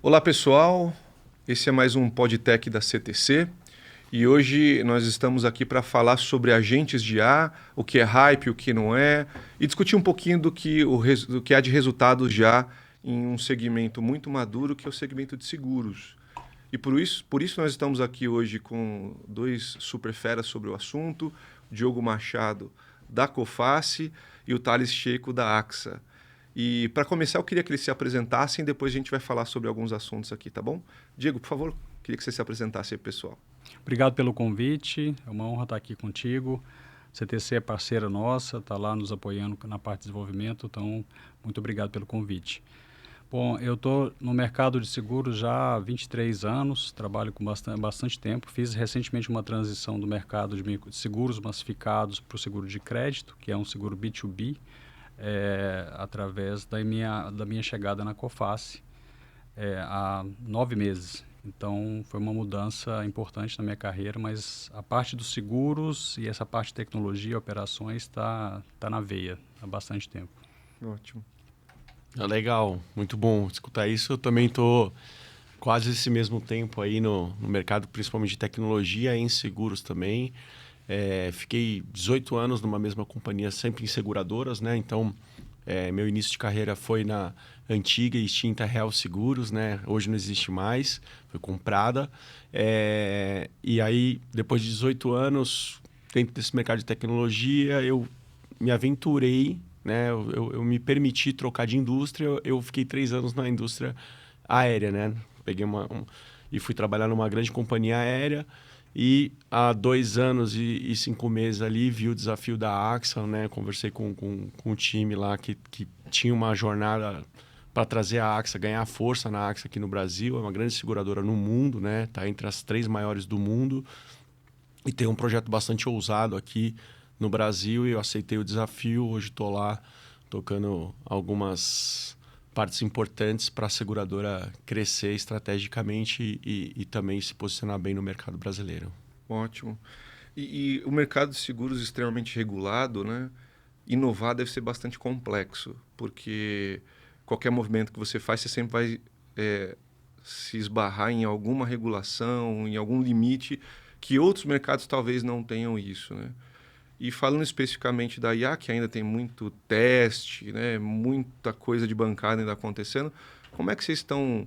Olá pessoal, esse é mais um Podtech da CTC e hoje nós estamos aqui para falar sobre agentes de IA, o que é hype, o que não é, e discutir um pouquinho do que há de resultados já em um segmento muito maduro que é o segmento de seguros. E por isso nós estamos aqui hoje com dois super feras sobre o assunto, o Diogo Machado da Coface e o Thales Checo da AXA. E para começar, eu queria que eles se apresentassem, depois a gente vai falar sobre alguns assuntos aqui, tá bom? Diego, por favor, queria que você se apresentasse aí, pessoal. Obrigado pelo convite, é uma honra estar aqui contigo. CTC é parceira nossa, está lá nos apoiando na parte de desenvolvimento, então muito obrigado pelo convite. Bom, eu estou no mercado de seguros já há 23 anos, trabalho com bastante tempo. Fiz recentemente uma transição do mercado de seguros massificados para o seguro de crédito, que é um seguro B2B, através da minha chegada na Coface há 9 meses. Então, foi uma mudança importante na minha carreira, mas a parte dos seguros e essa parte de tecnologia e operações está na veia há bastante tempo. Ótimo. Legal, muito bom escutar isso. Eu também estou quase esse mesmo tempo aí no mercado, principalmente de tecnologia e em seguros também. Fiquei 18 anos numa mesma companhia, sempre em seguradoras, né? Então, meu início de carreira foi na antiga e extinta Real Seguros, né? Hoje não existe mais, foi comprada. E aí, depois de 18 anos, dentro desse mercado de tecnologia, eu me aventurei, né? Eu me permiti trocar de indústria. Eu fiquei 3 anos na indústria aérea, né? Peguei e fui trabalhar numa grande companhia aérea. E há 2 anos e 5 meses ali vi o desafio da AXA, né? Conversei com o time lá que tinha uma jornada para trazer a AXA, ganhar força na AXA aqui no Brasil. É uma grande seguradora no mundo, né? Está entre as 3 maiores do mundo. E tem um projeto bastante ousado aqui no Brasil e eu aceitei o desafio. Hoje estou lá tocando algumas partes importantes para a seguradora crescer estrategicamente e também se posicionar bem no mercado brasileiro. Ótimo. E o mercado de seguros extremamente regulado, né? Inovar deve ser bastante complexo, porque qualquer movimento que você faz, você sempre vai se esbarrar em alguma regulação, em algum limite, que outros mercados talvez não tenham isso, né? E falando especificamente da IA, que ainda tem muito teste, né, muita coisa de bancada ainda acontecendo, como é que vocês estão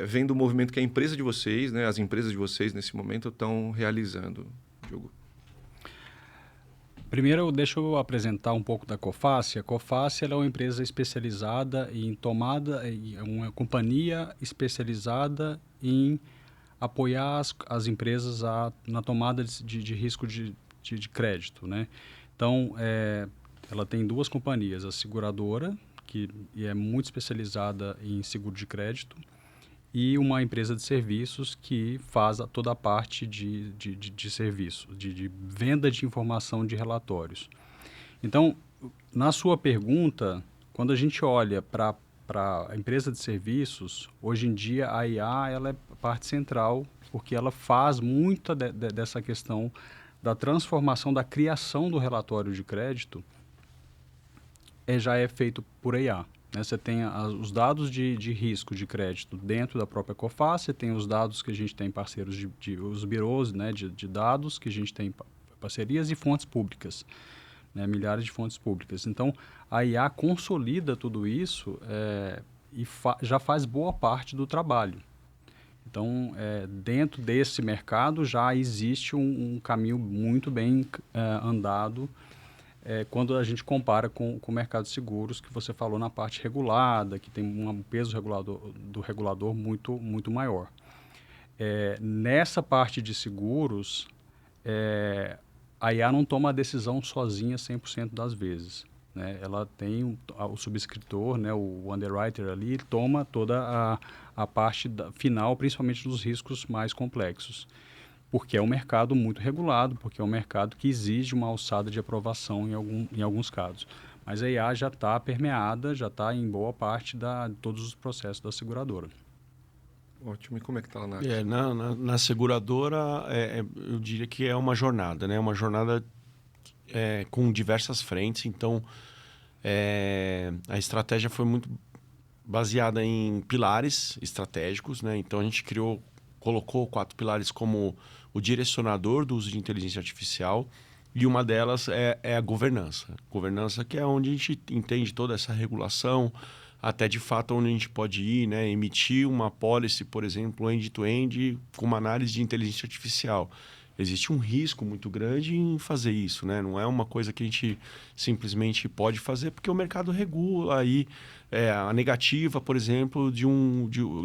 vendo o movimento que a empresa de vocês, né, as empresas de vocês nesse momento estão realizando, Diogo? Primeiro, deixa eu apresentar um pouco da Coface. A Coface ela é uma empresa especializada em tomada, é uma companhia especializada em apoiar as empresas na tomada de risco de crédito, né? Então, ela tem 2 companhias, a seguradora, que é muito especializada em seguro de crédito, e uma empresa de serviços que faz toda a parte de serviço, de venda de informação de relatórios. Então, na sua pergunta, quando a gente olha para a empresa de serviços, hoje em dia a IA ela é parte central, porque ela faz muita dessa questão da transformação, da criação do relatório de crédito, já é feito por IA. Né? Você tem os dados de risco de crédito dentro da própria Coface, você tem os dados que a gente tem parceiros os birôs, né, de dados que a gente tem parcerias e fontes públicas, né, milhares de fontes públicas. Então, a IA consolida tudo isso e já faz boa parte do trabalho. Então, dentro desse mercado já existe um caminho muito bem andado quando a gente compara com o mercado de seguros, que você falou na parte regulada, que tem um peso do regulador muito, muito maior. Nessa parte de seguros, a IA não toma a decisão sozinha 100% das vezes. Né? Ela tem o subscritor, né, o underwriter ali, toma toda a parte final, principalmente dos riscos mais complexos. Porque é um mercado muito regulado, porque é um mercado que exige uma alçada de aprovação em alguns casos. Mas a IA já está permeada, já está em boa parte de todos os processos da seguradora. Ótimo. E como é que está lá na AXA? Na seguradora, eu diria que é uma jornada, né? Uma jornada com diversas frentes. Então, a estratégia foi muito baseada em pilares estratégicos, né? Então a gente colocou 4 pilares como o direcionador do uso de inteligência artificial, e uma delas é a governança. Governança, que é onde a gente entende toda essa regulação, até de fato onde a gente pode ir, né? Emitir uma policy, por exemplo, end-to-end, com uma análise de inteligência artificial. Existe um risco muito grande em fazer isso, né? Não é uma coisa que a gente simplesmente pode fazer, porque o mercado regula aí a negativa, por exemplo,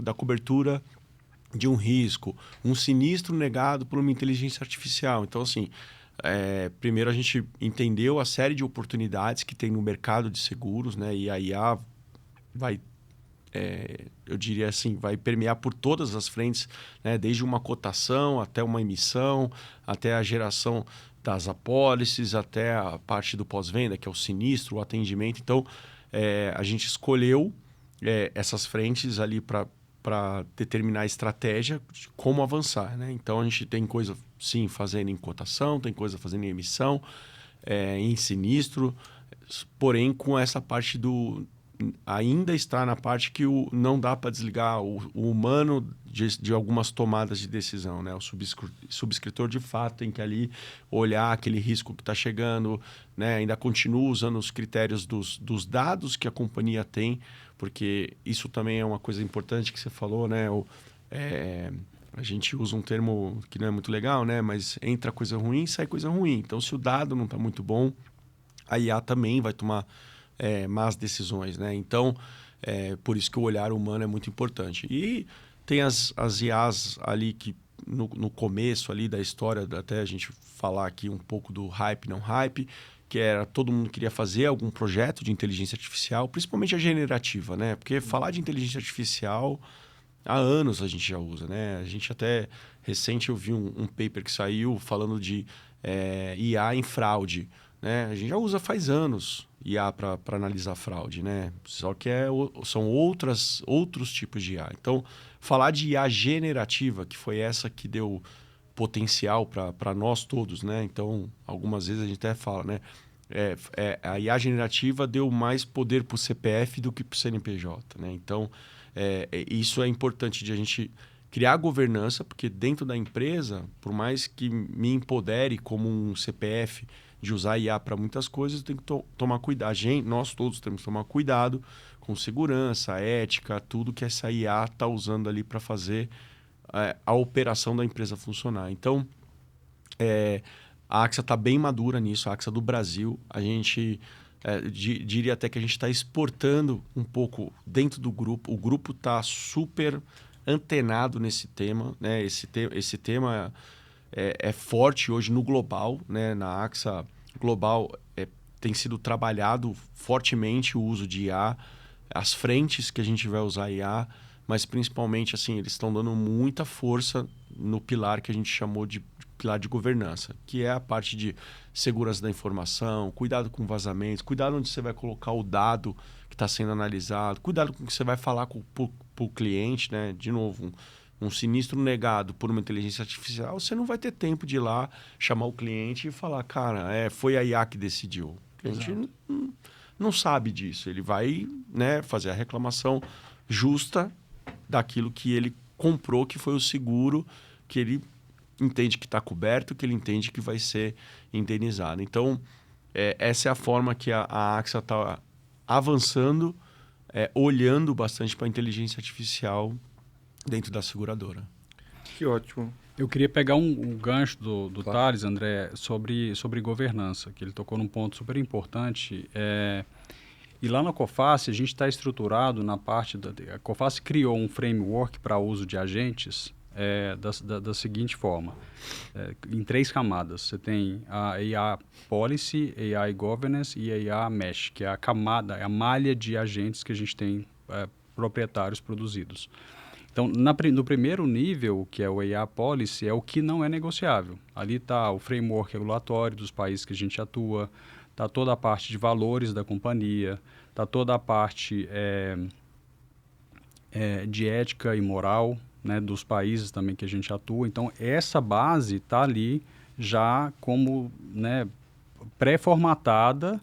da cobertura de um risco, um sinistro negado por uma inteligência artificial. Então, assim, primeiro a gente entendeu a série de oportunidades que tem no mercado de seguros, né? E a IA vai, eu diria assim, vai permear por todas as frentes, né? Desde uma cotação até uma emissão, até a geração das apólices, até a parte do pós-venda, que é o sinistro, o atendimento. Então, a gente escolheu essas frentes ali para determinar a estratégia de como avançar, né? Então, a gente tem coisa, sim, fazendo em cotação, tem coisa fazendo em emissão, em sinistro, porém, com essa parte ainda está na parte que não dá para desligar o humano de algumas tomadas de decisão, né? O subscritor, de fato, tem que ali olhar aquele risco que está chegando, né? Ainda continua usando os critérios dos dados que a companhia tem, porque isso também é uma coisa importante que você falou, né? A gente usa um termo que não é muito legal, né? Mas entra coisa ruim, sai coisa ruim. Então, se o dado não está muito bom, a IA também vai tomar más decisões, né? Então, por isso que o olhar humano é muito importante. E tem as IAs ali que no começo ali da história, até a gente falar aqui um pouco do hype, não hype, que era todo mundo queria fazer algum projeto de inteligência artificial, principalmente a generativa, né? Porque falar de inteligência artificial há anos a gente já usa, né? A gente até recente eu vi um paper que saiu falando de IA em fraude, né? A gente já usa faz anos IA para analisar fraude, né? Só que são outros tipos de IA. Então, falar de IA generativa, que foi essa que deu potencial para nós todos, né? Então, algumas vezes a gente até fala, né? A IA generativa deu mais poder para o CPF do que para o CNPJ, né? Então, isso é importante de a gente criar governança, porque dentro da empresa, por mais que me empodere como um CPF de usar IA para muitas coisas, tem que tomar cuidado. Nós todos temos que tomar cuidado com segurança, ética, tudo que essa IA está usando ali para fazer a operação da empresa funcionar. Então, a AXA está bem madura nisso, a AXA do Brasil. A gente diria até que a gente está exportando um pouco dentro do grupo. O grupo está super antenado nesse tema, né? Esse tema é forte hoje no global, né? Na AXA global tem sido trabalhado fortemente o uso de IA, as frentes que a gente vai usar IA, mas principalmente assim, eles estão dando muita força no pilar que a gente chamou de pilar de governança, que é a parte de segurança da informação, cuidado com vazamentos, cuidado onde você vai colocar o dado que está sendo analisado, cuidado com o que você vai falar para o cliente, né? De novo, um sinistro negado por uma inteligência artificial, você não vai ter tempo de ir lá, chamar o cliente e falar, cara, foi a IA que decidiu. A gente não sabe disso. Ele vai, né, fazer a reclamação justa daquilo que ele comprou, que foi o seguro, que ele entende que está coberto, que ele entende que vai ser indenizado. Então, essa é a forma que a AXA está avançando, olhando bastante para a inteligência artificial dentro da seguradora. Que ótimo. Eu queria pegar um gancho do Claro. Thales, André, sobre governança, que ele tocou num ponto super importante. E lá na COFACE, a gente está estruturado na parte a COFACE criou um framework para uso de agentes da seguinte forma, em 3 camadas. Você tem a IA Policy, AI Governance e a IA Mesh, que é a camada, a malha de agentes que a gente tem proprietários produzidos. Então, no primeiro nível, que é o IA Policy, é o que não é negociável. Ali está o framework regulatório dos países que a gente atua, está toda a parte de valores da companhia, está toda a parte de ética e moral, né, dos países também que a gente atua. Então, essa base está ali já como, né, pré-formatada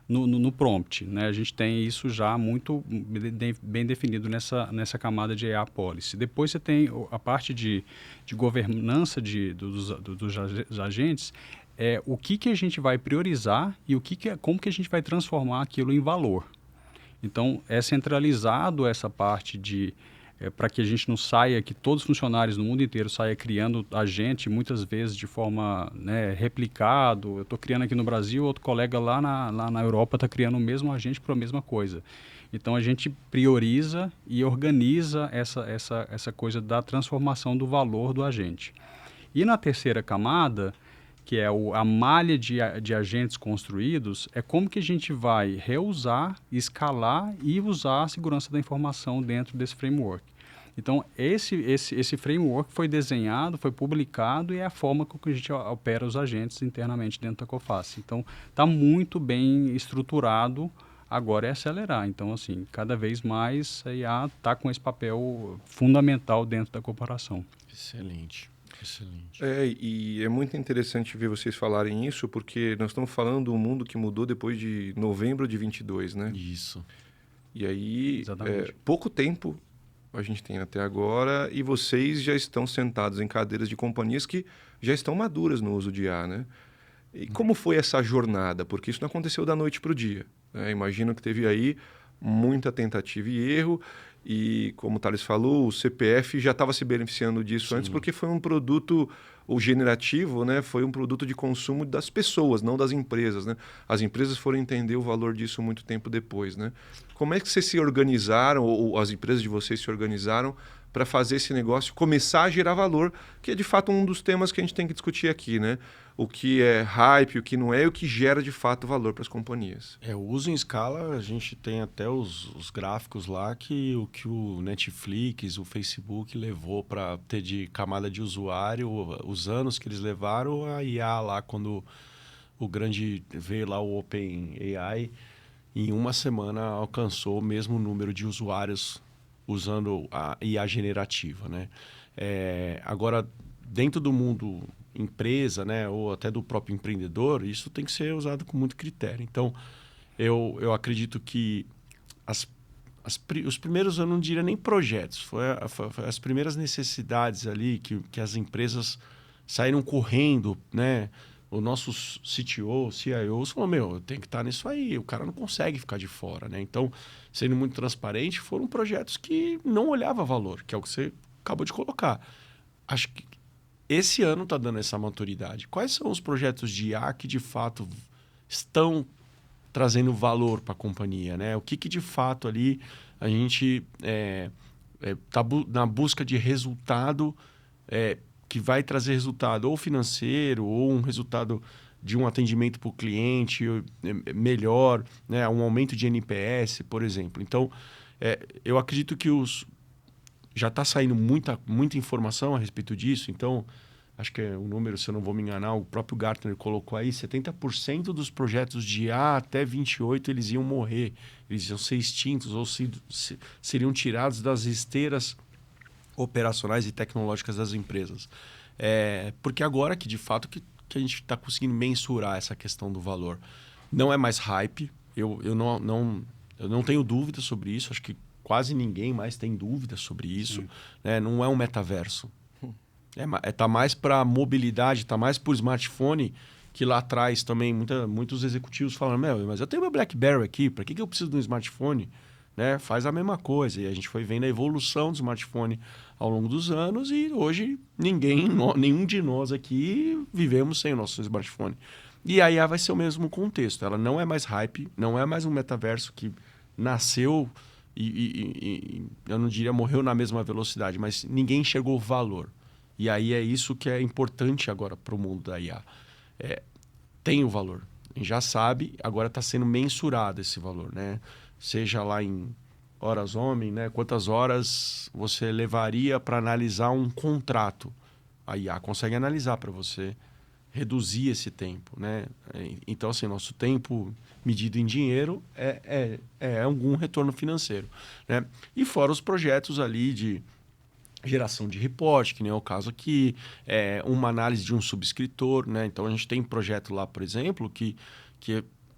no prompt, né? A gente tem isso já muito bem definido nessa camada de AI Policy. Depois você tem a parte de governança dos agentes, o que a gente vai priorizar e como que a gente vai transformar aquilo em valor. Então, é centralizado essa parte para que a gente não saia, que todos os funcionários no mundo inteiro saiam criando agente, muitas vezes de forma, né, replicado. Eu estou criando aqui no Brasil, outro colega lá na Europa está criando o mesmo agente para a mesma coisa. Então, a gente prioriza e organiza essa coisa da transformação do valor do agente. E na terceira camada, que é a malha de agentes construídos, é como que a gente vai reusar, escalar e usar a segurança da informação dentro desse framework. Então, esse framework foi desenhado, foi publicado e é a forma com que a gente opera os agentes internamente dentro da Coface. Então, está muito bem estruturado, agora é acelerar. Então, assim, cada vez mais a IA está com esse papel fundamental dentro da corporação. Excelente. Excelente. E é muito interessante ver vocês falarem isso, porque nós estamos falando de um mundo que mudou depois de novembro de 22, né? Isso. E aí, pouco tempo a gente tem até agora, e vocês já estão sentados em cadeiras de companhias que já estão maduras no uso de IA, né? E como foi essa jornada? Porque isso não aconteceu da noite para o dia, né? Imagino que teve aí muita tentativa e erro. E, como o Thales falou, o CPF já estava se beneficiando disso antes, porque foi um produto, o generativo, né, foi um produto de consumo das pessoas, não das empresas, né? As empresas foram entender o valor disso muito tempo depois, né? Como é que vocês se organizaram, ou as empresas de vocês se organizaram para fazer esse negócio começar a gerar valor, que é de fato um dos temas que a gente tem que discutir aqui, né? O que é hype, o que não é, e o que gera de fato valor para as companhias. O uso em escala, a gente tem até os gráficos lá que o Netflix, o Facebook levou para ter de camada de usuário, os anos que eles levaram, a IA lá, quando o grande veio lá, o OpenAI, em uma semana alcançou o mesmo número de usuários usando a IA generativa, né? Agora, dentro do mundo empresa, né, ou até do próprio empreendedor, isso tem que ser usado com muito critério. Então, eu acredito que os primeiros, eu não diria nem projetos, foi as primeiras necessidades ali que as empresas saíram correndo, né? O nosso CTO, CIO, falou, tem que estar nisso aí, o cara não consegue ficar de fora, né? Então, sendo muito transparente, foram projetos que não olhava valor, que é o que você acabou de colocar. Acho que esse ano está dando essa maturidade. Quais são os projetos de IA que, de fato, estão trazendo valor para a companhia, né? O que de fato ali a gente está na busca de resultado que vai trazer resultado ou financeiro ou um resultado de um atendimento para o cliente melhor, né? Um aumento de NPS, por exemplo. Então, eu acredito que já está saindo muita informação a respeito disso. Então, acho que é um número, se eu não vou me enganar, o próprio Gartner colocou aí, 70% dos projetos de IA até 28 eles iam morrer. Eles iam ser extintos ou seriam tirados das esteiras operacionais e tecnológicas das empresas. Porque agora que, de fato, que a gente está conseguindo mensurar essa questão do valor. Não é mais hype. Eu não tenho dúvida sobre isso. Acho que quase ninguém mais tem dúvida sobre isso. Né? Não é um metaverso. Tá mais para mobilidade, tá mais para o smartphone, que lá atrás também muitos executivos falam, mas eu tenho meu BlackBerry aqui, para que eu preciso de um smartphone? Né? Faz a mesma coisa. E a gente foi vendo a evolução do smartphone ao longo dos anos e hoje nenhum de nós aqui vivemos sem o nosso smartphone. E a IA vai ser o mesmo contexto. Ela não é mais hype, não é mais um metaverso que nasceu e eu não diria morreu na mesma velocidade, mas ninguém enxergou valor. E aí é isso que é importante agora para o mundo da IA. Tem o valor. A gente já sabe, agora está sendo mensurado esse valor, né? Seja lá em horas homem, né? Quantas horas você levaria para analisar um contrato. A IA consegue analisar para você, reduzir esse tempo, né? Então, assim, nosso tempo medido em dinheiro é algum retorno financeiro, né? E fora os projetos ali de geração de report, que nem é o caso aqui, uma análise de um subscritor, né? Então, a gente tem projeto lá, por exemplo, que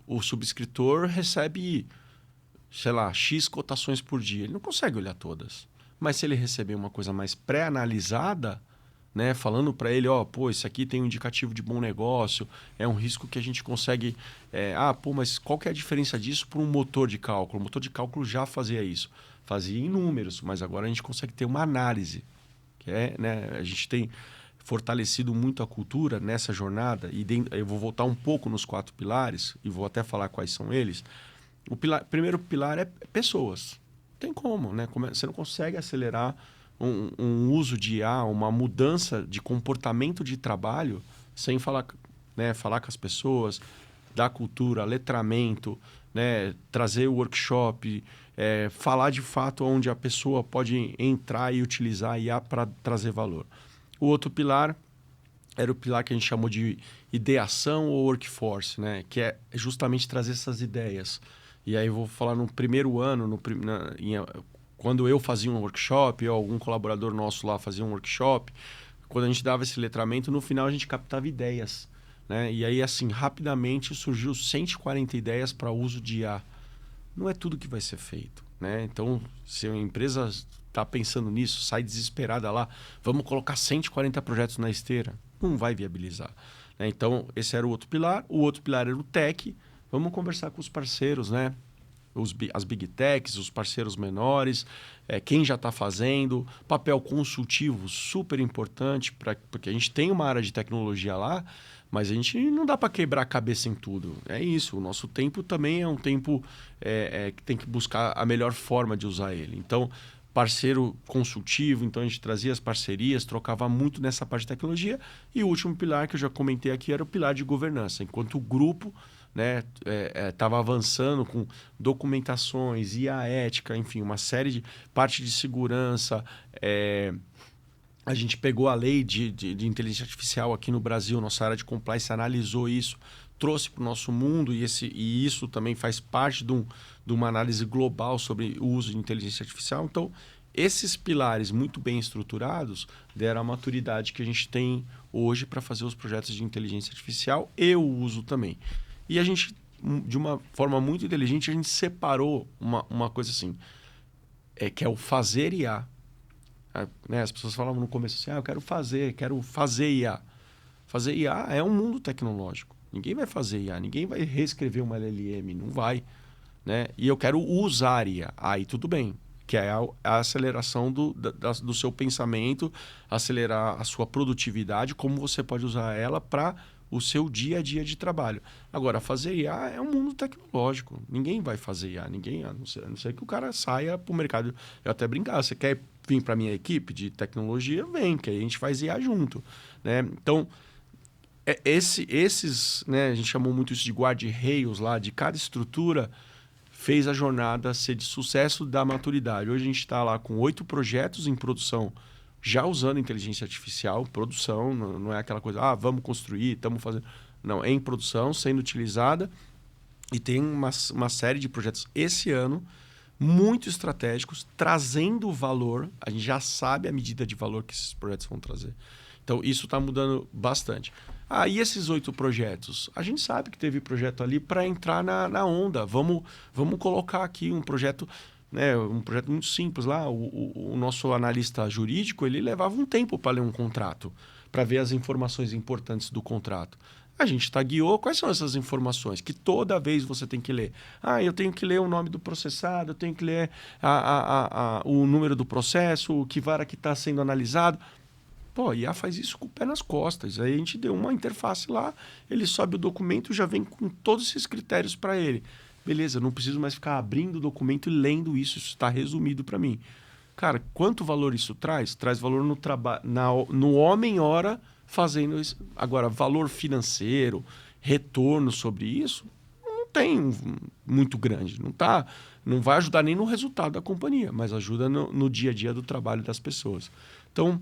o subscritor recebe, sei lá, X cotações por dia. Ele não consegue olhar todas. Mas se ele receber uma coisa mais pré-analisada, né, falando para ele, pô, isso aqui tem um indicativo de bom negócio, é um risco que a gente consegue... mas qual que é a diferença disso para um motor de cálculo? O motor de cálculo já fazia isso. Fazia em números, mas agora a gente consegue ter uma análise. Que né, a gente tem fortalecido muito a cultura nessa jornada, e eu vou voltar um pouco nos 4 pilares, e vou até falar quais são eles. O primeiro pilar é pessoas. Não tem como, né? Você não consegue acelerar um uso de IA, uma mudança de comportamento de trabalho, sem falar, né, falar com as pessoas, dar cultura, letramento, né, trazer o workshop, falar de fato onde a pessoa pode entrar e utilizar a IA para trazer valor. O outro pilar era o pilar que a gente chamou de ideação ou workforce, né, que é justamente trazer essas ideias. E aí eu vou falar no primeiro ano, quando eu fazia um workshop, ou algum colaborador nosso lá fazia um workshop, quando a gente dava esse letramento, no final a gente captava ideias, né? E aí, assim, rapidamente surgiu 140 ideias para uso de IA. Não é tudo que vai ser feito, né? Então, se a empresa está pensando nisso, sai desesperada lá, vamos colocar 140 projetos na esteira, não vai viabilizar, né? Então, esse era o outro pilar. O outro pilar era o tech. Vamos conversar com os parceiros, né? As big techs, os parceiros menores, quem já está fazendo, papel consultivo super importante, porque a gente tem uma área de tecnologia lá, mas a gente não dá para quebrar a cabeça em tudo. É isso, o nosso tempo também é um tempo que tem que buscar a melhor forma de usar ele. Então, parceiro consultivo, então a gente trazia as parcerias, trocava muito nessa parte de tecnologia. E o último pilar que eu já comentei aqui era o pilar de governança. Enquanto o grupo, né, estava avançando com documentações, IA ética, enfim, uma série de parte de segurança. A gente pegou a lei de inteligência artificial aqui no Brasil, nossa área de compliance analisou isso, trouxe para o nosso mundo, e isso também faz parte de uma análise global sobre o uso de inteligência artificial. Então, esses pilares muito bem estruturados deram a maturidade que a gente tem hoje para fazer os projetos de inteligência artificial e o uso também. E a gente, de uma forma muito inteligente, a gente separou uma coisa assim, que é o fazer IA. Né? As pessoas falavam no começo assim, eu quero fazer IA. Fazer IA é um mundo tecnológico. Ninguém vai fazer IA, ninguém vai reescrever uma LLM, não vai. Né? E eu quero usar IA. Aí tudo bem, que é a aceleração do seu pensamento, acelerar a sua produtividade, como você pode usar ela para o seu dia a dia de trabalho. Agora, fazer IA é um mundo tecnológico. Ninguém vai fazer IA, a não ser que o cara saia para o mercado. Eu até brincar, você quer vir para a minha equipe de tecnologia? Vem, que aí a gente faz IA junto. Né? Então, esses, né, a gente chamou muito isso de guarda-reios lá, de cada estrutura, fez a jornada ser de sucesso da maturidade. Hoje a gente está lá com 8 projetos em produção, já usando inteligência artificial, produção, não é aquela coisa, vamos construir, estamos fazendo... Não, é em produção, sendo utilizada, e tem uma série de projetos esse ano, muito estratégicos, trazendo valor. A gente já sabe a medida de valor que esses projetos vão trazer. Então, isso está mudando bastante. E esses 8 projetos? A gente sabe que teve projeto ali para entrar na onda. Vamos colocar aqui um projeto... Né, um projeto muito simples lá, o nosso analista jurídico, ele levava um tempo para ler um contrato, para ver as informações importantes do contrato. A gente tagueou quais são essas informações que toda vez você tem que ler. Eu tenho que ler o nome do processado, eu tenho que ler o número do processo, o que vara que está sendo analisado. Pô, a IA faz isso com o pé nas costas. Aí a gente deu uma interface lá, ele sobe o documento e já vem com todos esses critérios para ele. Beleza, eu não preciso mais ficar abrindo o documento e lendo isso está resumido para mim. Cara, quanto valor isso traz? Traz valor no homem-hora fazendo isso. Agora, valor financeiro, retorno sobre isso, não tem muito grande. Não vai ajudar nem no resultado da companhia, mas ajuda no dia a dia do trabalho das pessoas. Então,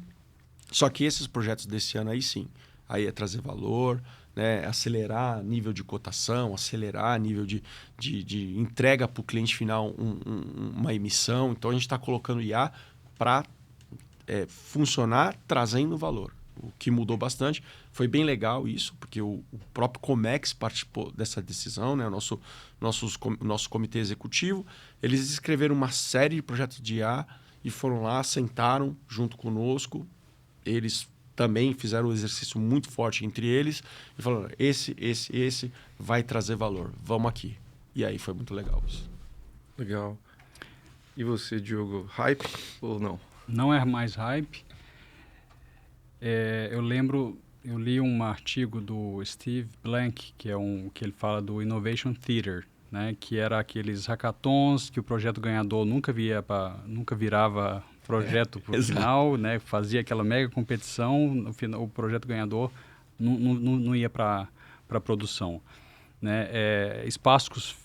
só que esses projetos desse ano aí sim, aí é trazer valor, né, acelerar nível de cotação, acelerar nível de entrega para o cliente final uma emissão. Então, a gente está colocando IA para funcionar trazendo valor. o que mudou bastante. Foi bem legal isso, porque o próprio Comex participou dessa decisão, né? Nosso comitê executivo. Eles escreveram uma série de projetos de IA e foram lá, sentaram junto conosco. Eles também fizeram um exercício muito forte entre eles e falaram, esse vai trazer valor, vamos aqui. E aí foi muito legal isso. Legal. E você, Diogo, hype ou não? Não é mais hype. Eu li um artigo do Steve Blank, que ele fala do Innovation Theater, né, que era aqueles hackathons que o projeto ganhador nunca virava projeto por final, né, fazia aquela mega competição, no final o projeto ganhador não ia para produção, né, espaços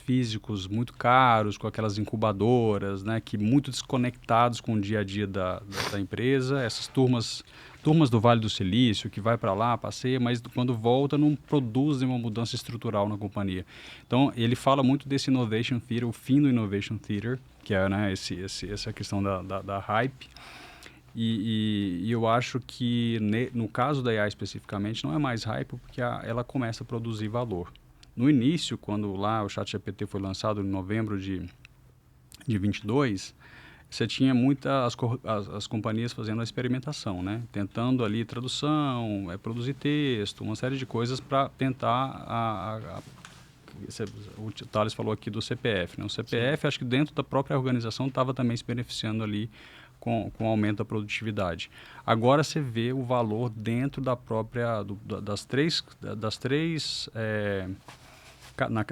físicos muito caros, com aquelas incubadoras, né, que muito desconectados com o dia a dia da empresa, essas turmas do Vale do Silício, que vai para lá, passeia, mas quando volta não produzem uma mudança estrutural na companhia. Então, ele fala muito desse Innovation Theater, o fim do Innovation Theater, que é, né, essa questão da hype. E eu acho que, no caso da IA especificamente, não é mais hype, porque ela começa a produzir valor. No início, quando lá o ChatGPT foi lançado em novembro de 22, você tinha as companhias fazendo a experimentação, né? Tentando ali tradução, produzir texto, uma série de coisas para tentar o Thales falou aqui do CPF, né? O CPF, sim, acho que dentro da própria organização estava também se beneficiando ali com o aumento da produtividade. Agora você vê o valor dentro da própria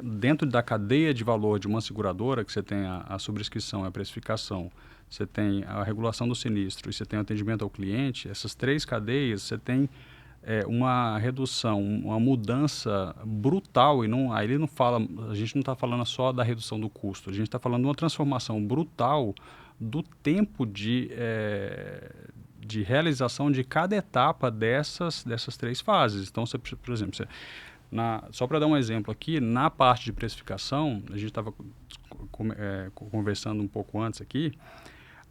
dentro da cadeia de valor de uma seguradora, que você tem a sobrescrição, a precificação, você tem a regulação do sinistro e você tem o atendimento ao cliente, essas 3 cadeias, você tem uma redução, uma mudança brutal, aí ele não fala, a gente não está falando só da redução do custo, a gente está falando de uma transformação brutal do tempo de realização de cada etapa dessas 3 fases. Então, por exemplo, só para dar um exemplo aqui, na parte de precificação, a gente estava conversando um pouco antes aqui,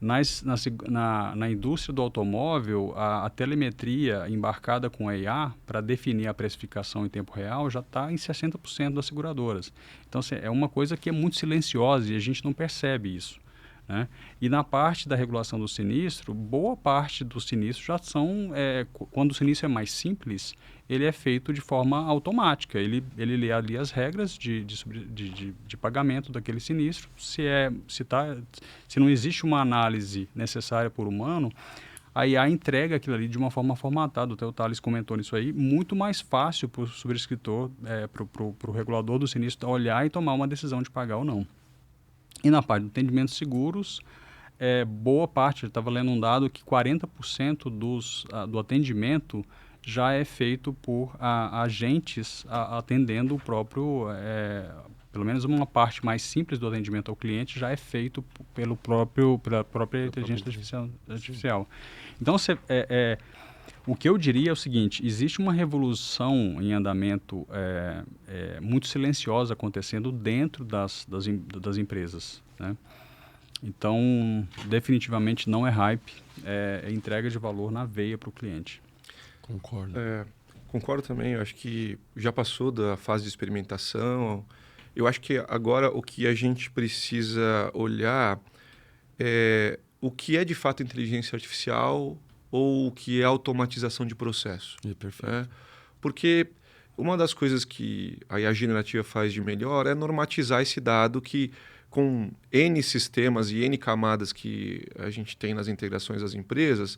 na indústria do automóvel, a telemetria embarcada com a IA para definir a precificação em tempo real já está em 60% das seguradoras. Então, assim, é uma coisa que é muito silenciosa e a gente não percebe isso, né? E na parte da regulação do sinistro, boa parte dos sinistros já são, quando o sinistro é mais simples, ele é feito de forma automática. Ele lê ali as regras de pagamento daquele sinistro. Se não existe uma análise necessária por humano, a IA entrega aquilo ali de uma forma formatada. O Thales comentou nisso aí, muito mais fácil para o subscritor, para o regulador do sinistro olhar e tomar uma decisão de pagar ou não. E na parte do atendimento de seguros, boa parte, eu estava lendo um dado que 40% do atendimento já é feito por agentes atendendo o próprio, pelo menos uma parte mais simples do atendimento ao cliente já é feito pela própria inteligência artificial. Então, o que eu diria é o seguinte, existe uma revolução em andamento muito silenciosa acontecendo dentro das empresas, né? Então, definitivamente não é hype, é entrega de valor na veia para o cliente. Concordo. Concordo também, eu acho que já passou da fase de experimentação. Eu acho que agora o que a gente precisa olhar é o que é de fato inteligência artificial ou o que é automatização de processo. Perfeito. Né? Porque uma das coisas que a IA generativa faz de melhor é normatizar esse dado que, com N sistemas e N camadas que a gente tem nas integrações das empresas,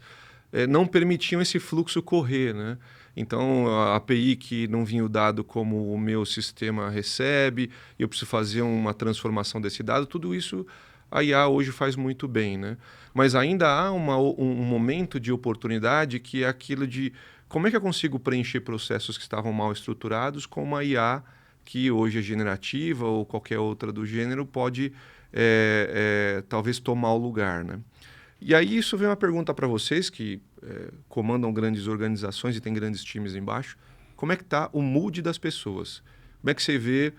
não permitiam esse fluxo correr, né? Então, a API que não vinha o dado como o meu sistema recebe, eu preciso fazer uma transformação desse dado, tudo isso a IA hoje faz muito bem, né? Mas ainda há um momento de oportunidade que é aquilo de como é que eu consigo preencher processos que estavam mal estruturados com uma IA que hoje é generativa ou qualquer outra do gênero pode talvez tomar o lugar, né? E aí isso vem uma pergunta para vocês que comandam grandes organizações e têm grandes times embaixo. Como é que está o mood das pessoas? Como é que você vê,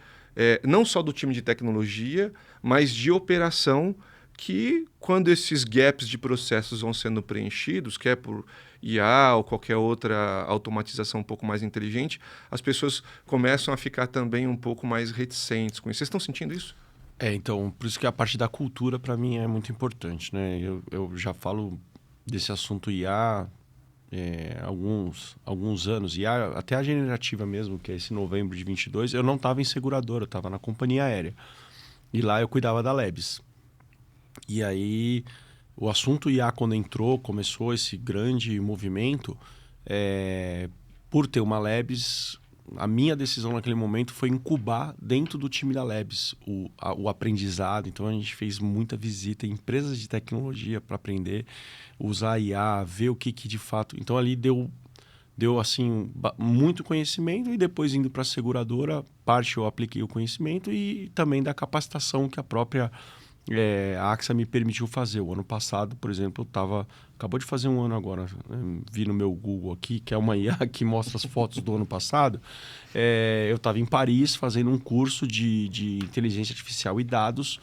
não só do time de tecnologia, mas de operação, que quando esses gaps de processos vão sendo preenchidos, quer por IA ou qualquer outra automatização um pouco mais inteligente, as pessoas começam a ficar também um pouco mais reticentes com isso. Vocês estão sentindo isso? Então, por isso que a parte da cultura, para mim, é muito importante, né? Eu já falo desse assunto IA alguns anos, IA, até a generativa mesmo, que é esse novembro de 22, eu não estava em seguradora, eu estava na companhia aérea. E lá eu cuidava da Lebes. E aí, o assunto IA, quando entrou, começou esse grande movimento, por ter uma Lebes, a minha decisão naquele momento foi incubar dentro do time da Lebes o aprendizado. Então, a gente fez muita visita em empresas de tecnologia para aprender, usar IA, ver o que de fato... Então, ali deu assim, muito conhecimento, e depois indo para a seguradora, parte eu apliquei o conhecimento e também da capacitação que a própria a AXA me permitiu fazer. O ano passado, por exemplo, acabou de fazer um ano agora, vi no meu Google aqui, que é uma IA que mostra as fotos do ano passado. Eu estava em Paris fazendo um curso de inteligência artificial e dados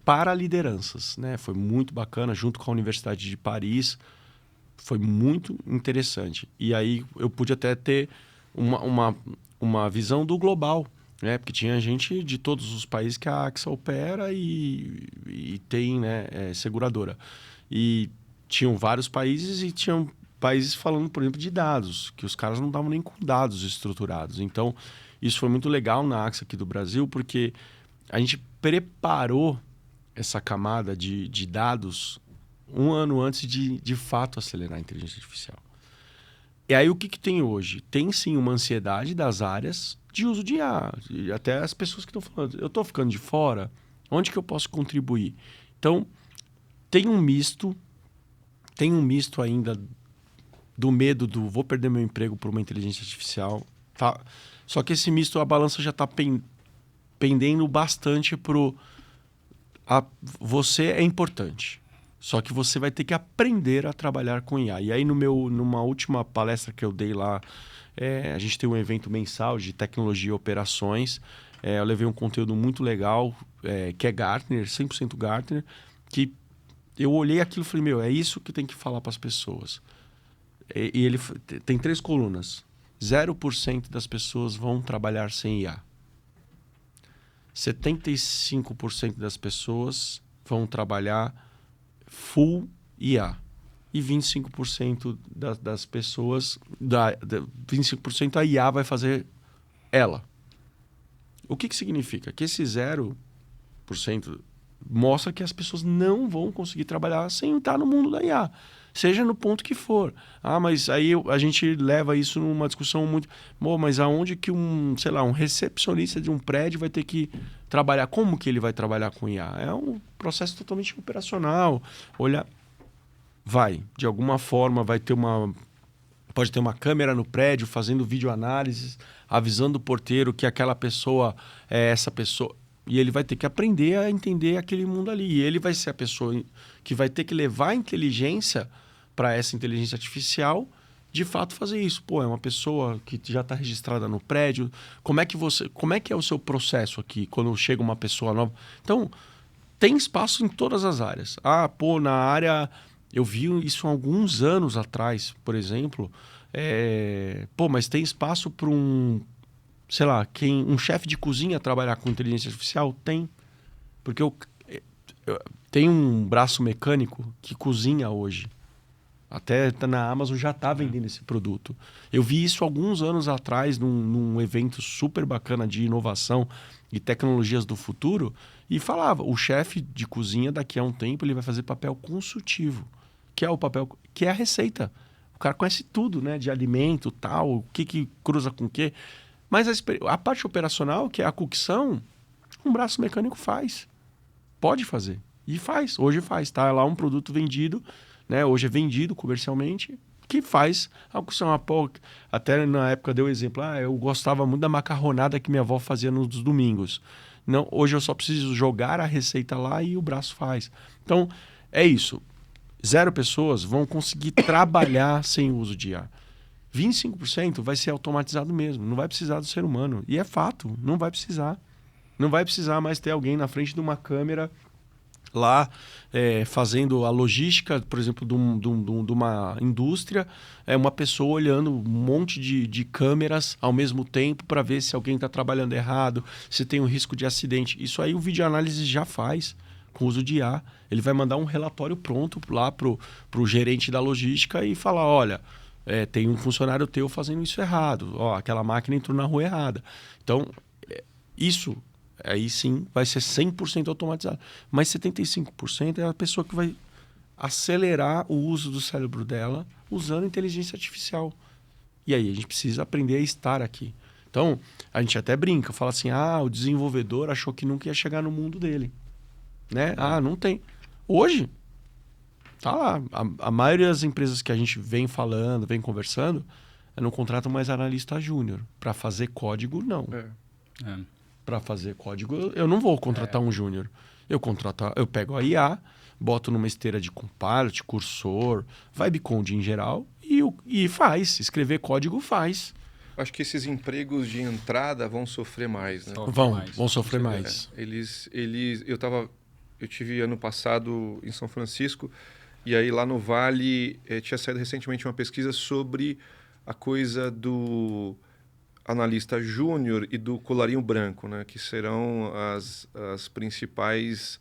para lideranças, né? Foi muito bacana, junto com a Universidade de Paris. Foi muito interessante. E aí eu pude até ter uma visão do global, né? Porque tinha gente de todos os países que a AXA opera e tem, né, seguradora. E tinham vários países e tinham países falando, por exemplo, de dados, que os caras não estavam nem com dados estruturados. Então, isso foi muito legal na AXA aqui do Brasil, porque a gente preparou essa camada de dados um ano antes de fato acelerar a inteligência artificial. E aí o que tem hoje? Tem sim uma ansiedade das áreas de uso de IA. Até as pessoas que estão falando, eu estou ficando de fora, onde que eu posso contribuir? Então, tem um misto ainda do medo do vou perder meu emprego por uma inteligência artificial. Tá? Só que esse misto, a balança já está pendendo bastante você é importante. Só que você vai ter que aprender a trabalhar com IA. E aí, numa última palestra que eu dei lá, a gente tem um evento mensal de tecnologia e operações. Eu levei um conteúdo muito legal, que é Gartner, 100% Gartner, que eu olhei aquilo e falei, é isso que tem que falar para as pessoas. E ele tem 3 colunas. 0% das pessoas vão trabalhar sem IA. 75% das pessoas vão trabalhar full IA. E 25% das pessoas, 25% a IA vai fazer ela. O que significa? Que esse 0% mostra que as pessoas não vão conseguir trabalhar sem estar no mundo da IA. Seja no ponto que for. Mas aí a gente leva isso numa discussão muito... mas aonde que um recepcionista de um prédio vai ter que trabalhar? Como que ele vai trabalhar com IA? É um processo totalmente operacional. De alguma forma, pode ter uma câmera no prédio fazendo videoanálise, avisando o porteiro que aquela pessoa é essa pessoa. E ele vai ter que aprender a entender aquele mundo ali. E ele vai ser a pessoa que vai ter que levar a inteligência para essa inteligência artificial, de fato, fazer isso. É uma pessoa que já está registrada no prédio. Como é que é o seu processo aqui, quando chega uma pessoa nova? Então, tem espaço em todas as áreas. Na área... Eu vi isso há alguns anos atrás, por exemplo. Mas tem espaço para um chefe de cozinha trabalhar com inteligência artificial? Tem. Porque tem um braço mecânico que cozinha hoje. Até na Amazon já está vendendo esse produto. Eu vi isso alguns anos atrás num evento super bacana de inovação e tecnologias do futuro, e falava, o chefe de cozinha daqui a um tempo ele vai fazer papel consultivo, que é o papel, que é a receita. O cara conhece tudo, né, de alimento, tal, o que cruza com o quê. Mas a parte operacional, que é a cocção, um braço mecânico faz. Pode fazer. E faz. Hoje faz. Tá lá um produto vendido, né? Hoje é vendido comercialmente, que faz a cocção. Até na época deu o exemplo. Eu gostava muito da macarronada que minha avó fazia nos domingos. Não, hoje eu só preciso jogar a receita lá e o braço faz. Então, é isso. 0 pessoas vão conseguir trabalhar sem o uso de IA. 25% vai ser automatizado mesmo. Não vai precisar do ser humano. E é fato, não vai precisar. Não vai precisar mais ter alguém na frente de uma câmera lá fazendo a logística, por exemplo, de uma indústria, uma pessoa olhando um monte de câmeras ao mesmo tempo para ver se alguém está trabalhando errado, se tem um risco de acidente. Isso aí o videoanálise já faz com o uso de IA. Ele vai mandar um relatório pronto lá para o gerente da logística e falar, olha, tem um funcionário teu fazendo isso errado, aquela máquina entrou na rua errada. Então, isso aí sim vai ser 100% automatizado. Mas 75% é a pessoa que vai acelerar o uso do cérebro dela usando inteligência artificial. E aí a gente precisa aprender a estar aqui. Então, a gente até brinca, fala assim, o desenvolvedor achou que nunca ia chegar no mundo dele. Né? Não tem. Hoje, tá lá. A maioria das empresas que a gente vem falando, vem conversando, não contratam mais analista júnior. Para fazer código, não. Para fazer código, eu não vou contratar um júnior. Eu pego a IA, boto numa esteira de Copilot, Cursor, Vibe Coding em geral e faz. Escrever código faz. Acho que esses empregos de entrada vão sofrer mais, né? Vão sofrer mais. Eu tive ano passado em São Francisco e aí lá no Vale tinha saído recentemente uma pesquisa sobre a coisa do analista júnior e do colarinho branco, né? Que serão as principais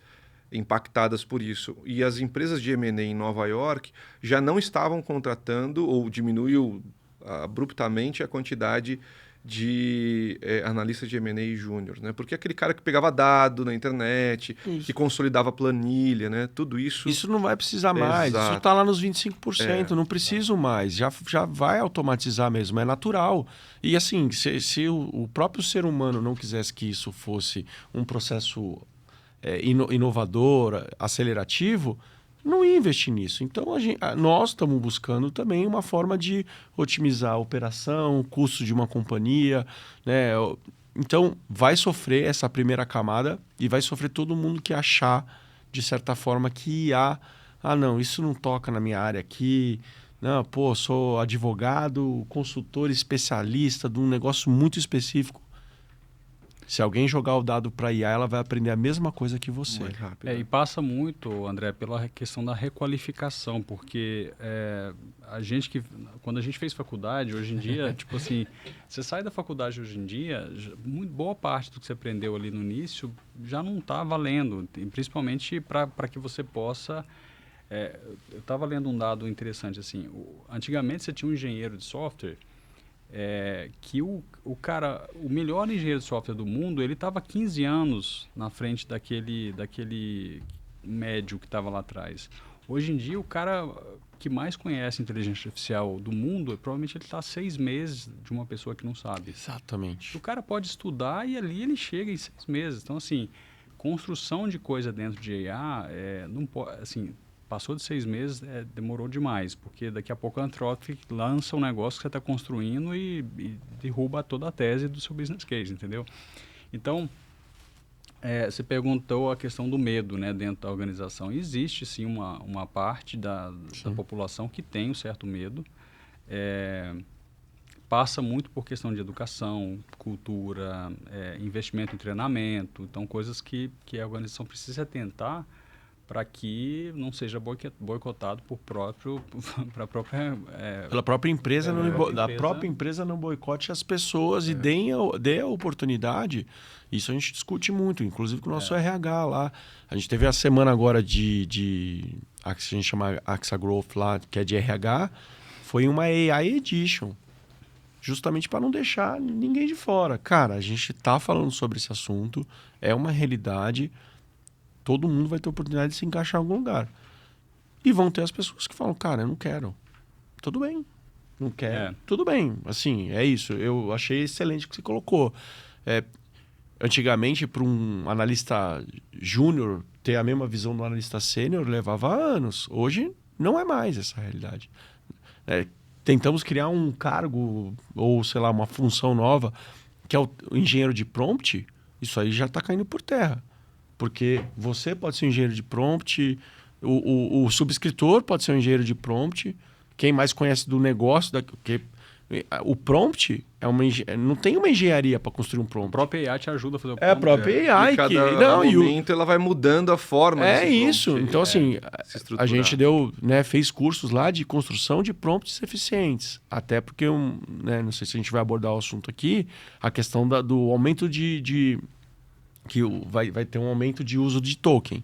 impactadas por isso. E as empresas de M&A em Nova York já não estavam contratando ou diminuiu abruptamente a quantidade de analista de M&A júnior, né? Porque aquele cara que pegava dado na internet, que consolidava planilha, né? Tudo isso... Isso não vai precisar mais. Exato. Isso está lá nos 25%. Não preciso mais. Já vai automatizar mesmo. É natural. E assim, se o próprio ser humano não quisesse que isso fosse um processo inovador, acelerativo, não ia investir nisso. Então, nós estamos buscando também uma forma de otimizar a operação, o custo de uma companhia, né? Então, vai sofrer essa primeira camada e vai sofrer todo mundo que achar, de certa forma, que não, isso não toca na minha área aqui. Não, sou advogado, consultor especialista de um negócio muito específico. Se alguém jogar o dado para IA, ela vai aprender a mesma coisa que você. Muito rápido. E passa muito, André, pela questão da requalificação, porque quando a gente fez faculdade, hoje em dia, tipo assim, você sai da faculdade hoje em dia, muito boa parte do que você aprendeu ali no início já não está valendo, e principalmente para que você possa... eu estava lendo um dado interessante, assim, antigamente você tinha um engenheiro de software que o melhor engenheiro de software do mundo, ele estava 15 anos na frente daquele médio que estava lá atrás. Hoje em dia, o cara que mais conhece inteligência artificial do mundo, provavelmente ele está 6 meses de uma pessoa que não sabe. Exatamente. O cara pode estudar e ali ele chega em 6 meses. Então, assim, construção de coisa dentro de IA, não pode, assim... Passou de 6 meses, demorou demais, porque daqui a pouco a Anthropic lança um negócio que você está construindo e derruba toda a tese do seu business case, entendeu? Então, você perguntou a questão do medo, né, dentro da organização. Existe, sim, uma parte da população que tem um certo medo. Passa muito por questão de educação, cultura, investimento em treinamento. Então, coisas que a organização precisa atentar para que não seja boicotado pela própria empresa, a própria empresa não boicote as pessoas e dê a oportunidade. Isso a gente discute muito, inclusive com o nosso RH lá. A gente teve a semana agora que a gente chama AXA Growth lá, que é de RH, foi uma AI Edition, justamente para não deixar ninguém de fora. Cara, a gente está falando sobre esse assunto, é uma realidade. Todo mundo vai ter oportunidade de se encaixar em algum lugar. E vão ter as pessoas que falam, cara, eu não quero. Tudo bem. Não quero. Tudo bem. Assim, é isso. Eu achei excelente o que você colocou. Antigamente, para um analista júnior ter a mesma visão do analista sênior, levava anos. Hoje, não é mais essa realidade. Tentamos criar um cargo ou, sei lá, uma função nova, que é o engenheiro de prompt. Isso aí já está caindo por terra. Porque você pode ser um engenheiro de prompt, o subscritor pode ser um engenheiro de prompt, quem mais conhece do negócio, porque O prompt não tem uma engenharia para construir um prompt. A própria AI te ajuda a fazer o É a própria AI. E cada momento ela vai mudando a forma É desse isso. prompt, Então, assim, a gente fez cursos lá de construção de prompts eficientes. Até porque, não sei se a gente vai abordar o assunto aqui, a questão do aumento que vai ter um aumento de uso de token.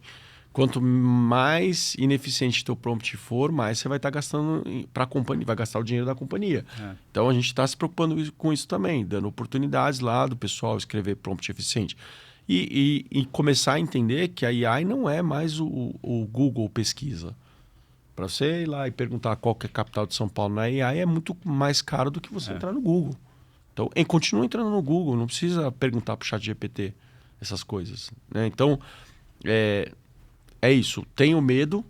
Quanto mais ineficiente teu prompt for, mais você vai estar gastando para a companhia, vai gastar o dinheiro da companhia. Então a gente está se preocupando com isso também, dando oportunidades lá do pessoal escrever prompt eficiente. E começar a entender que a AI não é mais o Google pesquisa. Para você ir lá e perguntar qual que é a capital de São Paulo na AI é muito mais caro do que você entrar no Google. Então, continua entrando no Google, não precisa perguntar para o ChatGPT essas coisas. Né? Então, é isso. Tenho medo,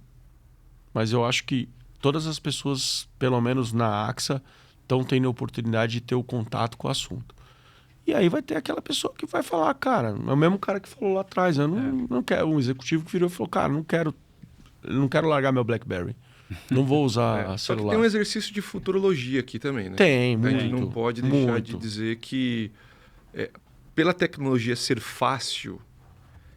mas eu acho que todas as pessoas, pelo menos na AXA, estão tendo a oportunidade de ter o contato com o assunto. E aí vai ter aquela pessoa que vai falar, cara, é o mesmo cara que falou lá atrás, eu não quero, um executivo que virou e falou, cara, não quero largar meu BlackBerry. Não vou usar celular. Só que tem um exercício de futurologia aqui também, né? Tem, muito. A gente não pode deixar de dizer que, pela tecnologia ser fácil,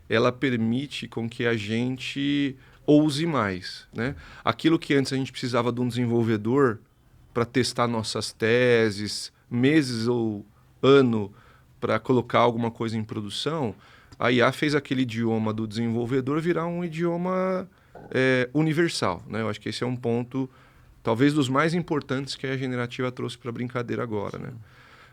ela permite com que a gente ouse mais, né? Aquilo que antes a gente precisava de um desenvolvedor para testar nossas teses, meses ou ano para colocar alguma coisa em produção, a IA fez aquele idioma do desenvolvedor virar um idioma universal, né? Eu acho que esse é um ponto, talvez, dos mais importantes que a generativa trouxe para a brincadeira agora, né?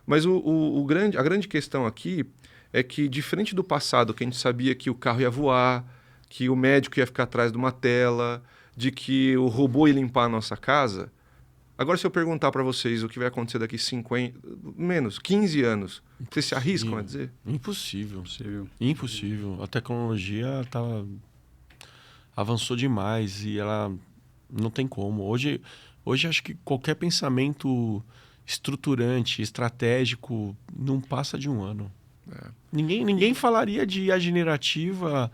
Mas a grande questão aqui é que, diferente do passado, que a gente sabia que o carro ia voar, que o médico ia ficar atrás de uma tela, de que o robô ia limpar a nossa casa, agora se eu perguntar para vocês o que vai acontecer daqui 15 anos, vocês se arriscam a dizer? Impossível. Impossível. A tecnologia avançou demais e ela não tem como. Hoje acho que qualquer pensamento estruturante, estratégico, não passa de um ano. Ninguém falaria de IA generativa.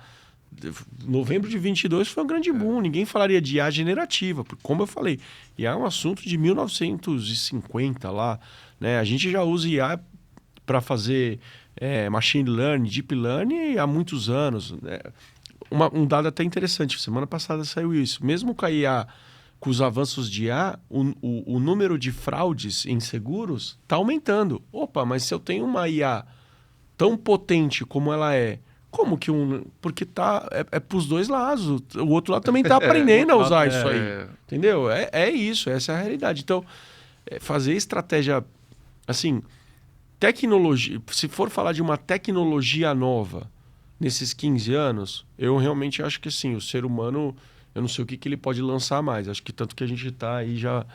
Novembro de 22 foi um grande boom. Ninguém falaria de IA generativa. Como eu falei, IA é um assunto de 1950 lá. Né? A gente já usa IA para fazer machine learning, deep learning há muitos anos. Né? Um dado até interessante. Semana passada saiu isso. Mesmo com a IA, com os avanços de IA, o número de fraudes em seguros está aumentando. Opa, mas se eu tenho uma IA tão potente como ela é, como que porque é para os dois lados. O outro lado também está aprendendo a usar isso aí. Entendeu? É isso, essa é a realidade. Então, fazer estratégia, assim, tecnologia, se for falar de uma tecnologia nova nesses 15 anos, eu realmente acho que assim, o ser humano, eu não sei o que ele pode lançar mais. Acho que tanto que a gente está aí já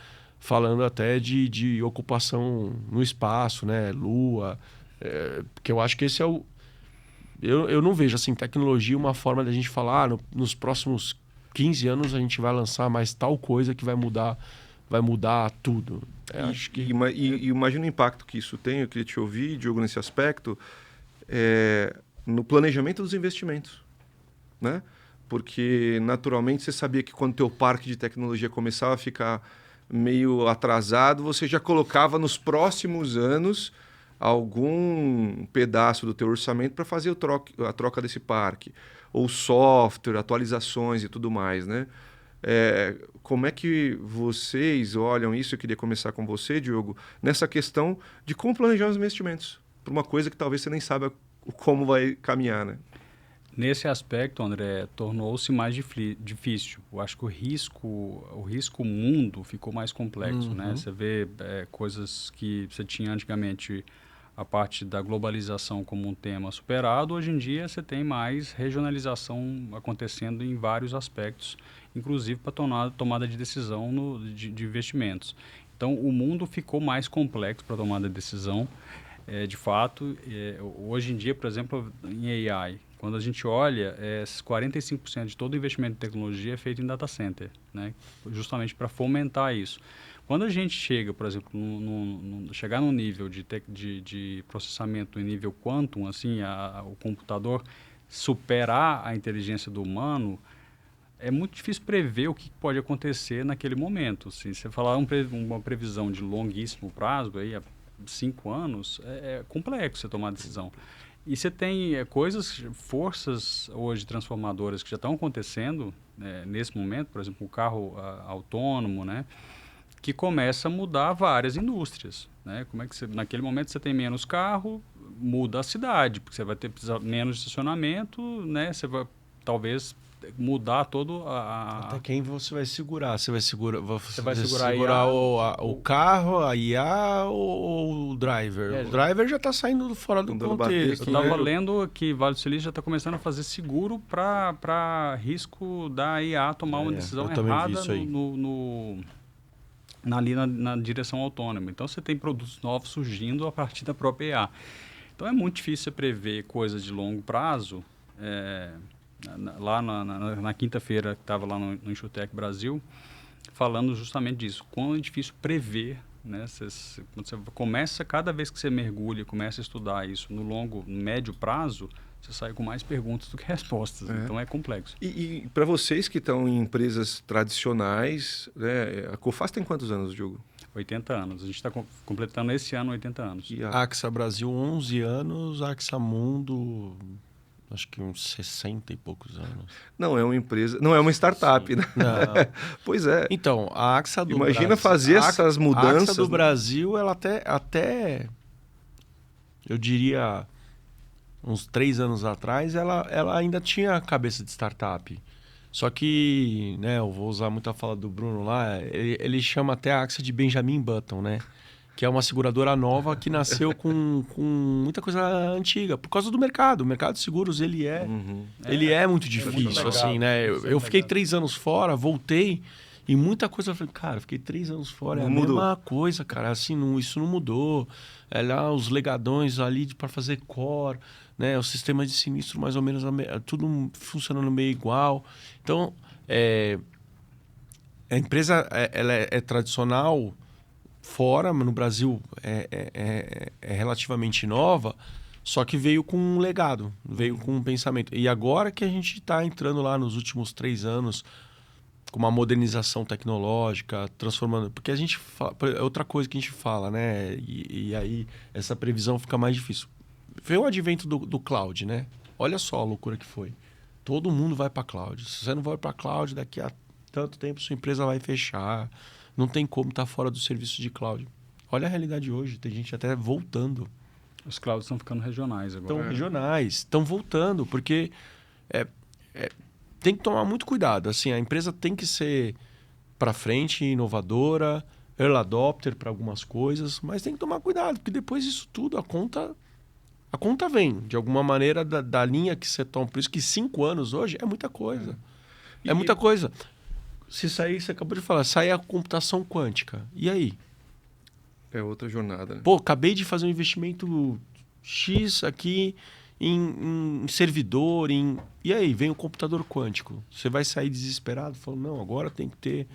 falando até de ocupação no espaço, né? Lua, porque eu acho que esse é o... Eu não vejo assim, tecnologia uma forma da gente falar, nos próximos 15 anos a gente vai lançar mais tal coisa que vai mudar tudo. Acho que... E imagina o impacto que isso tem, eu queria te ouvir, Diogo, nesse aspecto, no planejamento dos investimentos, né? Porque, naturalmente, você sabia que quando o teu parque de tecnologia começava a ficar meio atrasado, você já colocava nos próximos anos algum pedaço do teu orçamento para fazer a troca desse parque. Ou software, atualizações e tudo mais, né? Como é que vocês olham isso? Eu queria começar com você, Diogo, nessa questão de como planejar os investimentos para uma coisa que talvez você nem saiba como vai caminhar, né? Nesse aspecto, André, tornou-se mais difícil. Eu acho que o risco mundo ficou mais complexo, né? Você vê coisas que você tinha antigamente, a parte da globalização como um tema superado. Hoje em dia você tem mais regionalização acontecendo em vários aspectos, inclusive para tomada de decisão de investimentos. Então, o mundo ficou mais complexo para tomada de decisão. De fato, hoje em dia, por exemplo, em AI, quando a gente olha, 45% de todo investimento em tecnologia é feito em data center, né? Justamente para fomentar isso. Quando a gente chega, por exemplo, chegar num nível de processamento em nível quantum, assim, o computador superar a inteligência do humano, é muito difícil prever o que pode acontecer naquele momento. Assim, você falar uma previsão de longuíssimo prazo, aí, há 5 anos, é complexo você tomar a decisão. E você tem forças hoje transformadoras que já estão acontecendo nesse momento, por exemplo, o carro autônomo, né, que começa a mudar várias indústrias. Né? Como é que naquele momento você tem menos carro, muda a cidade, porque você vai precisar menos de estacionamento, né? Você vai talvez mudar todo Até quem você vai segurar? Você vai segurar IA, o carro, a IA ou o driver? O driver já está saindo fora do contexto. Eu estava lendo que Vale do Silício já está começando a fazer seguro para risco da IA tomar uma decisão errada ali na direção autônoma. Então, você tem produtos novos surgindo a partir da própria IA. Então, é muito difícil você prever coisas de longo prazo. Lá na quinta-feira, que estava lá no Enxutec Brasil, falando justamente disso. Quão é difícil prever, né? Quando você começa, cada vez que você mergulha, começa a estudar isso no médio prazo, você sai com mais perguntas do que respostas. Então é complexo. E para vocês que estão em empresas tradicionais, né, a Coface tem quantos anos, Diogo? 80 anos. A gente está completando esse ano 80 anos. E a AXA Brasil, 11 anos, a AXA Mundo, acho que uns 60 e poucos anos. Não é uma empresa, não é uma startup, né? Não. Pois é. Então, a AXA do Imagina Brasil, fazer essas mudanças. A AXA do Brasil, ela até eu diria, uns 3 anos atrás, ela ainda tinha cabeça de startup. Só que, né, eu vou usar muito a fala do Bruno lá, ele chama até a AXA de Benjamin Button, né? Que é uma seguradora nova que nasceu com muita coisa antiga, por causa do mercado. O mercado de seguros, ele é muito difícil, muito assim, né? Eu fiquei 3 anos fora, voltei, e muita coisa eu falei, cara, fiquei 3 anos fora, é a mesma coisa, cara, assim, isso não mudou. É lá os legadões ali para fazer core, né? O sistema de sinistro mais ou menos, tudo funcionando meio igual. Então, a empresa ela é tradicional fora, mas no Brasil é relativamente nova, só que veio com um legado, veio com um pensamento. E agora que a gente está entrando lá nos últimos 3 anos com uma modernização tecnológica, transformando... Porque a gente fala, outra coisa que a gente fala, né? E aí essa previsão fica mais difícil. Veio o advento do cloud, né? Olha só a loucura que foi. Todo mundo vai para cloud. Se você não vai para cloud, daqui a tanto tempo sua empresa vai fechar. Não tem como estar fora do serviço de cloud. Olha a realidade hoje. Tem gente até voltando. Os clouds estão ficando regionais agora. Estão regionais. Estão voltando, porque tem que tomar muito cuidado. Assim, a empresa tem que ser para frente, inovadora, early adopter para algumas coisas, mas tem que tomar cuidado, porque depois disso tudo, a conta vem, de alguma maneira, da linha que você toma. Por isso que 5 anos hoje é muita coisa. É muita coisa. Se sair, você acabou de falar, sair a computação quântica. E aí? É outra jornada. Né? Pô, acabei de fazer um investimento X aqui em servidor, e aí, vem o computador quântico. Você vai sair desesperado, falando, não, agora tem que ter...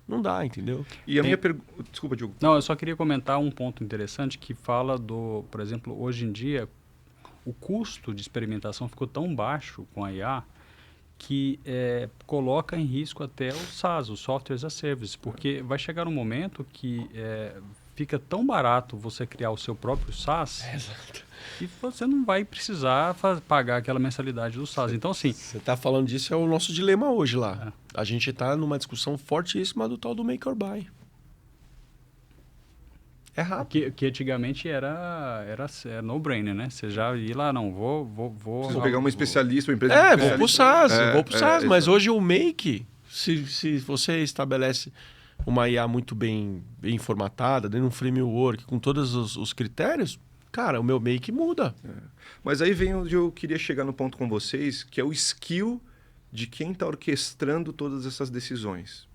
Não dá, entendeu? E a minha pergunta... Desculpa, Diogo. Não, eu só queria comentar um ponto interessante que fala por exemplo, hoje em dia, o custo de experimentação ficou tão baixo com a IA que coloca em risco até o SaaS, o Software as a Service, porque vai chegar um momento que fica tão barato você criar o seu próprio SaaS que você não vai precisar pagar aquela mensalidade do SaaS. Então, assim... Você está falando disso, é o nosso dilema hoje lá. A gente está numa discussão fortíssima do tal do make or buy. É rápido. Que antigamente era no-brainer, né? Você já ia lá, não, vou... Preciso pegar uma especialista, uma empresa vou pro SaaS, mas hoje o make, se você estabelece uma IA muito bem formatada, dentro de um framework, com todos os critérios, cara, o meu make muda. Mas aí vem onde eu queria chegar no ponto com vocês, que é o skill de quem está orquestrando todas essas decisões.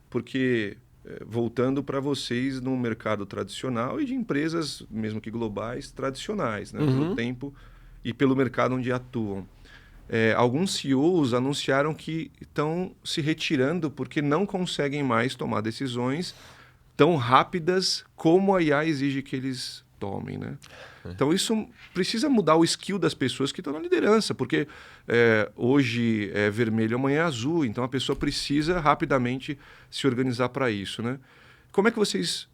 Porque... voltando para vocês no mercado tradicional e de empresas, mesmo que globais, tradicionais, né? Pelo tempo e pelo mercado onde atuam. Alguns CEOs anunciaram que estão se retirando porque não conseguem mais tomar decisões tão rápidas como a IA exige que eles tomem, né? Então isso precisa mudar o skill das pessoas que estão na liderança, porque hoje é vermelho, amanhã é azul, então a pessoa precisa rapidamente se organizar para isso, né? Como é que vocês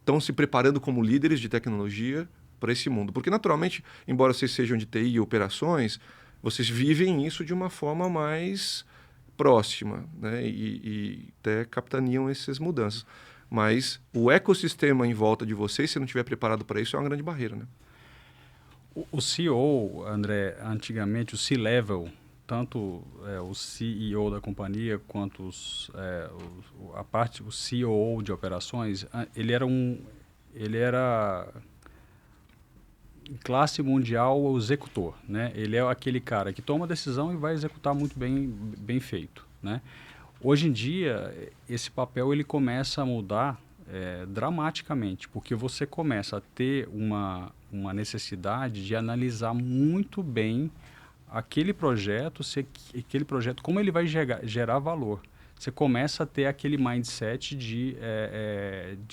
estão se preparando como líderes de tecnologia para esse mundo? Porque naturalmente, embora vocês sejam de TI e operações, vocês vivem isso de uma forma mais próxima, né? E até capitaneam essas mudanças. Mas o ecossistema em volta de vocês, se não estiver preparado para isso, é uma grande barreira, né? O CEO, André, antigamente o C-Level, tanto o CEO da companhia quanto o COO de operações, ele era classe mundial executor, né? Ele é aquele cara que toma a decisão e vai executar muito bem feito, né? Hoje em dia, esse papel ele começa a mudar dramaticamente, porque você começa a ter uma necessidade de analisar muito bem aquele projeto, como ele vai gerar valor. Você começa a ter aquele mindset de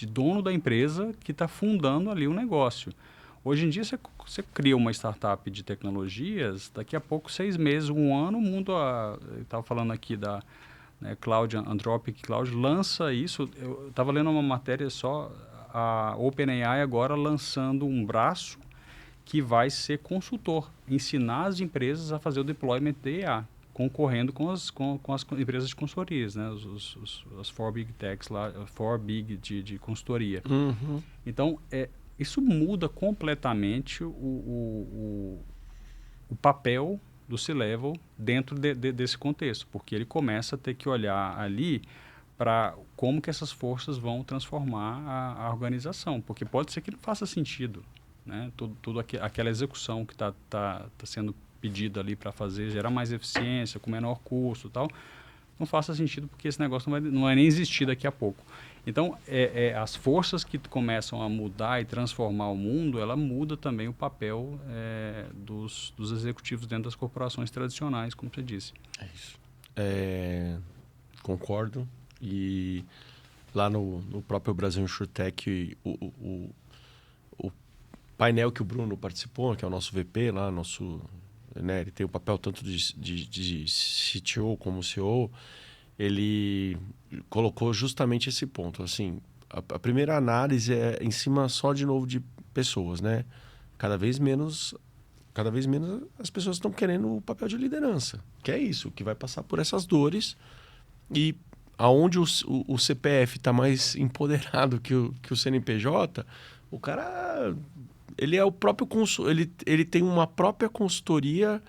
dono da empresa que está fundando ali o negócio. Hoje em dia, você cria uma startup de tecnologias, daqui a pouco, 6 meses, 1 ano, o mundo... Eu estava falando aqui da Cloud, Anthropic Cloud, lança isso. Eu estava lendo uma matéria só, a OpenAI agora lançando um braço que vai ser consultor, ensinar as empresas a fazer o deployment de IA, concorrendo com as empresas de consultorias, né? As 4 Big Techs lá, 4 Big de consultoria. Uhum. Então, isso muda completamente o papel do C-Level dentro desse contexto, porque ele começa a ter que olhar ali para como que essas forças vão transformar a organização, porque pode ser que não faça sentido, né? Tudo aquela execução que está sendo pedida ali para fazer, gerar mais eficiência, com menor custo e tal, não faça sentido porque esse negócio não vai nem existir daqui a pouco. Então, as forças que começam a mudar e transformar o mundo, ela muda também o papel dos executivos dentro das corporações tradicionais, como você disse. É isso. Concordo. E lá no próprio Brasil InsurTech, o painel que o Bruno participou, que é o nosso VP lá, né, ele tem o papel tanto de CTO como CEO, ele colocou justamente esse ponto. Assim, a primeira análise é em cima só de novo de pessoas, né? Cada vez menos as pessoas estão querendo o papel de liderança, que é isso, que vai passar por essas dores. E aonde o CPF está mais empoderado que o CNPJ, o cara, ele é o próprio ele tem uma própria consultoria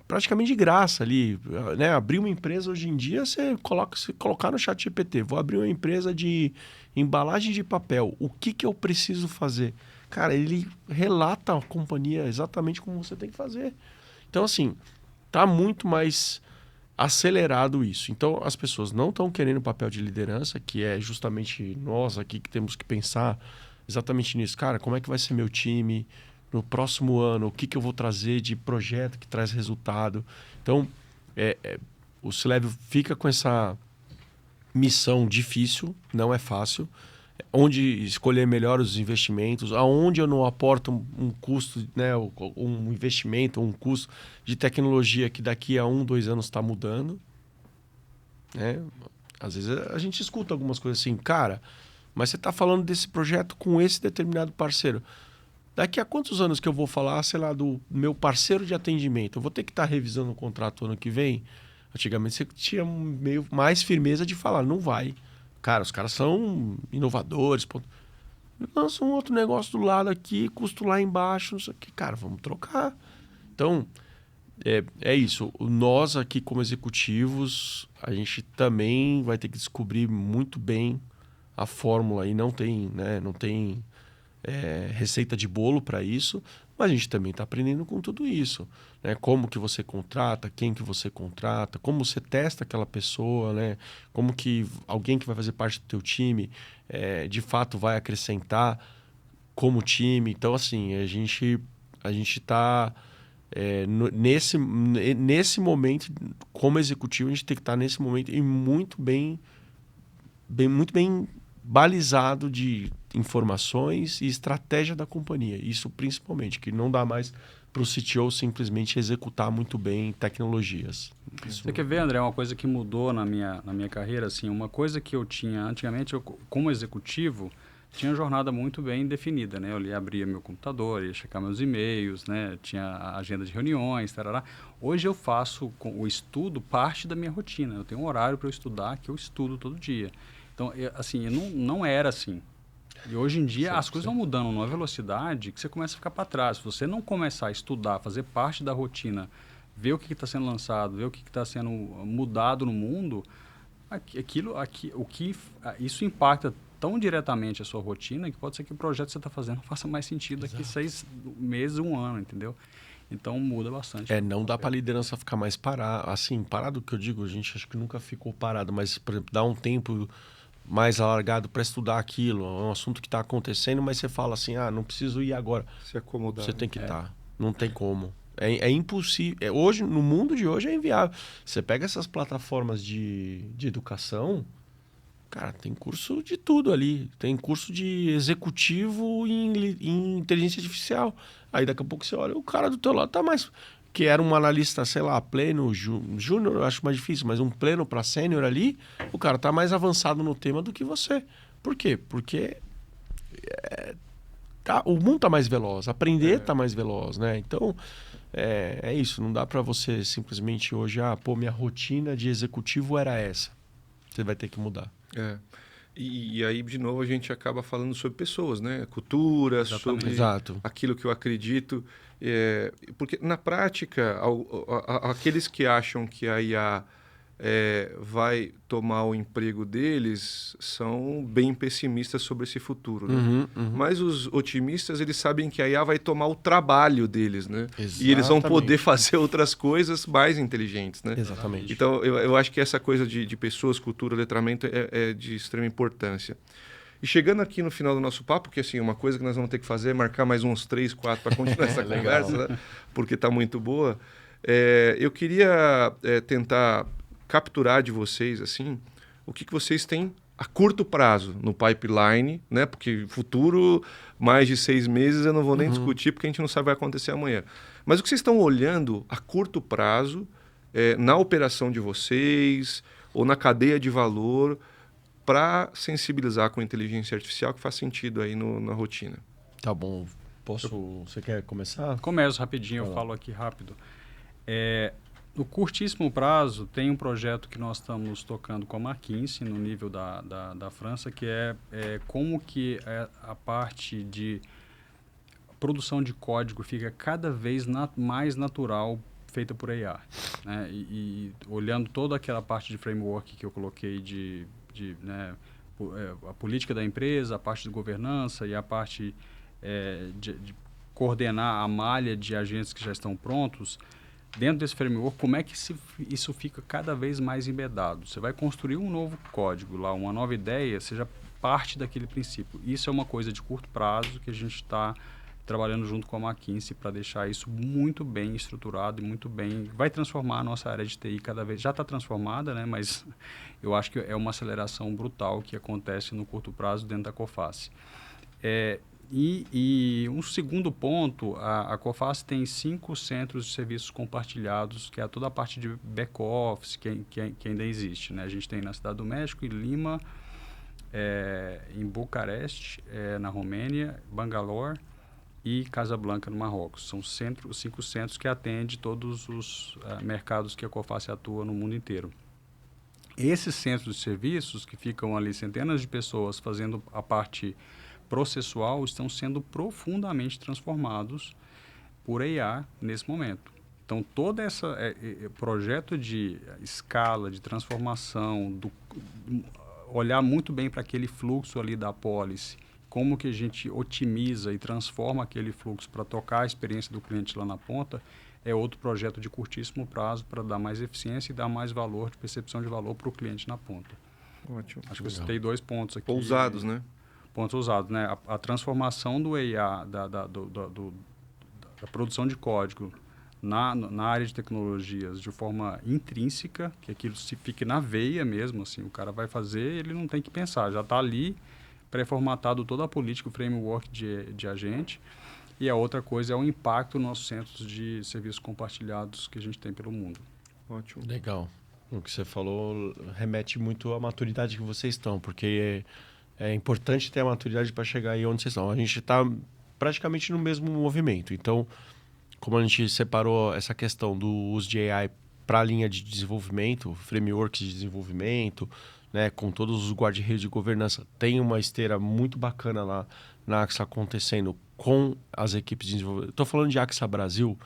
praticamente de graça ali, né? Abrir uma empresa hoje em dia, você colocar no ChatGPT, vou abrir uma empresa de embalagem de papel, o que eu preciso fazer? Cara, ele relata a companhia exatamente como você tem que fazer. Então, assim, tá muito mais acelerado isso. Então, as pessoas não estão querendo o papel de liderança, que é justamente nós aqui que temos que pensar exatamente nisso. Cara, como é que vai ser meu time no próximo ano? O que eu vou trazer de projeto que traz resultado? Então, o C-Level fica com essa missão difícil, não é fácil. Onde escolher melhor os investimentos, aonde eu não aporto um custo, né, um investimento, um custo de tecnologia que daqui a 1, 2 anos está mudando. Né? Às vezes a gente escuta algumas coisas assim, cara, mas você está falando desse projeto com esse determinado parceiro. Daqui a quantos anos que eu vou falar, sei lá, do meu parceiro de atendimento? Eu vou ter que estar revisando o contrato ano que vem? Antigamente você tinha meio mais firmeza de falar, não vai. Cara, os caras são inovadores. Lança um outro negócio do lado aqui, custo lá embaixo, não sei o que. Cara, vamos trocar. Então, é isso. Nós aqui como executivos, a gente também vai ter que descobrir muito bem a fórmula. E não tem receita de bolo para isso, mas a gente também está aprendendo com tudo isso. Né? Como que você contrata, quem que você contrata, como você testa aquela pessoa, né? Como que alguém que vai fazer parte do teu time de fato vai acrescentar como time. Então, assim, a gente está nesse momento, como executivo, a gente tem que estar nesse momento e muito bem balizado de informações e estratégia da companhia. Isso principalmente, que não dá mais para o CTO simplesmente executar muito bem tecnologias. Isso... Você quer ver, André, uma coisa que mudou na minha carreira, assim, uma coisa que eu tinha antigamente, eu, como executivo, tinha uma jornada muito bem definida, né? Eu ali abria meu computador, ia checar meus e-mails, né? Tinha a agenda de reuniões, tarará. Hoje eu faço com o estudo parte da minha rotina. Eu tenho um horário para eu estudar, que eu estudo todo dia. Então, assim, não era assim. E hoje em dia as coisas vão mudando numa velocidade que você começa a ficar para trás. Se você não começar a estudar, fazer parte da rotina, ver o que está sendo lançado, ver o que está sendo mudado no mundo, isso impacta tão diretamente a sua rotina que pode ser que o projeto que você está fazendo faça mais sentido daqui 6 meses, 1 ano, entendeu? Então muda bastante. Não dá para a liderança ficar mais parada. Assim, parado que eu digo, a gente acho que nunca ficou parado, mas, por exemplo, dá um tempo mais alargado para estudar aquilo, é um assunto que está acontecendo, mas você fala assim, não preciso ir agora. Se acomodar. Você tem que estar. Não tem como. É impossível. Hoje, no mundo de hoje é inviável. Você pega essas plataformas de educação, cara, tem curso de tudo ali. Tem curso de executivo em inteligência artificial. Aí daqui a pouco você olha, o cara do teu lado tá mais... Que era um analista, sei lá, pleno, júnior, eu acho mais difícil, mas um pleno para sênior ali, o cara tá mais avançado no tema do que você. Por quê? Porque o mundo tá mais veloz, aprender tá mais veloz, né? Então, é isso, não dá para você simplesmente hoje, minha rotina de executivo era essa. Você vai ter que mudar. E aí, de novo, a gente acaba falando sobre pessoas, né? Cultura, sobre aquilo que eu acredito. Porque, na prática, aqueles que acham que a IA vai tomar o emprego deles são bem pessimistas sobre esse futuro, né? Mas os otimistas, eles sabem que a IA vai tomar o trabalho deles, né? Exatamente. E eles vão poder fazer outras coisas mais inteligentes, né? Exatamente. Então, eu acho que essa coisa de pessoas, cultura, letramento é de extrema importância. E chegando aqui no final do nosso papo, que assim, uma coisa que nós vamos ter que fazer é marcar mais uns 3, 4 para continuar essa conversa, né? Porque está muito boa. Eu queria tentar capturar de vocês assim, o que vocês têm a curto prazo no pipeline, né? Porque futuro, mais de 6 meses, eu não vou nem discutir, porque a gente não sabe o que vai acontecer amanhã. Mas o que vocês estão olhando a curto prazo na operação de vocês ou na cadeia de valor para sensibilizar com a inteligência artificial que faz sentido aí na rotina? Tá bom. Você quer começar? Começo rapidinho, eu falo aqui rápido. No curtíssimo prazo, tem um projeto que nós estamos tocando com a McKinsey, no nível da França, que é como que a parte de produção de código fica cada vez mais natural, feita por AI. Né? E olhando toda aquela parte de framework que eu coloquei a política da empresa, a parte de governança e a parte de coordenar a malha de agentes que já estão prontos, dentro desse framework, como é que isso fica cada vez mais embedado? Você vai construir um novo código lá, uma nova ideia, seja parte daquele princípio. Isso é uma coisa de curto prazo que a gente está trabalhando junto com a McKinsey para deixar isso muito bem estruturado e muito bem... Vai transformar a nossa área de TI cada vez... Já está transformada, né? Mas eu acho que é uma aceleração brutal que acontece no curto prazo dentro da Coface. E um segundo ponto, a Coface tem 5 centros de serviços compartilhados, que é toda a parte de back-office que ainda existe. Né? A gente tem na Cidade do México, em Lima, em Bucareste, na Romênia, Bangalore e Casablanca, no Marrocos. São 5 centros que atendem todos os mercados que a Coface atua no mundo inteiro. Esses centros de serviços, que ficam ali centenas de pessoas fazendo a parte processual, estão sendo profundamente transformados por AI nesse momento. Então, todo esse projeto de escala, de transformação, olhar muito bem para aquele fluxo ali da policy, como que a gente otimiza e transforma aquele fluxo para tocar a experiência do cliente lá na ponta, é outro projeto de curtíssimo prazo para dar mais eficiência e dar mais valor, de percepção de valor para o cliente na ponta. Ótimo. Acho que eu citei 2 pontos aqui. Ousados, né? Pontos ousados, né? A transformação do AI, da produção de código na área de tecnologias de forma intrínseca, que aquilo se fique na veia mesmo, assim, o cara vai fazer, ele não tem que pensar, já está ali pré-formatado toda a política, o framework de agente. E a outra coisa é o impacto nos nossos centros de serviços compartilhados que a gente tem pelo mundo. Ótimo. Legal. O que você falou remete muito à maturidade que vocês estão, porque é importante ter a maturidade para chegar aí onde vocês estão. A gente está praticamente no mesmo movimento. Então, como a gente separou essa questão do uso de AI para a linha de desenvolvimento, frameworks de desenvolvimento, né, com todos os guarda-redes de governança, tem uma esteira muito bacana lá na AXA acontecendo com as equipes de desenvolvimento. Estou falando de AXA Brasil,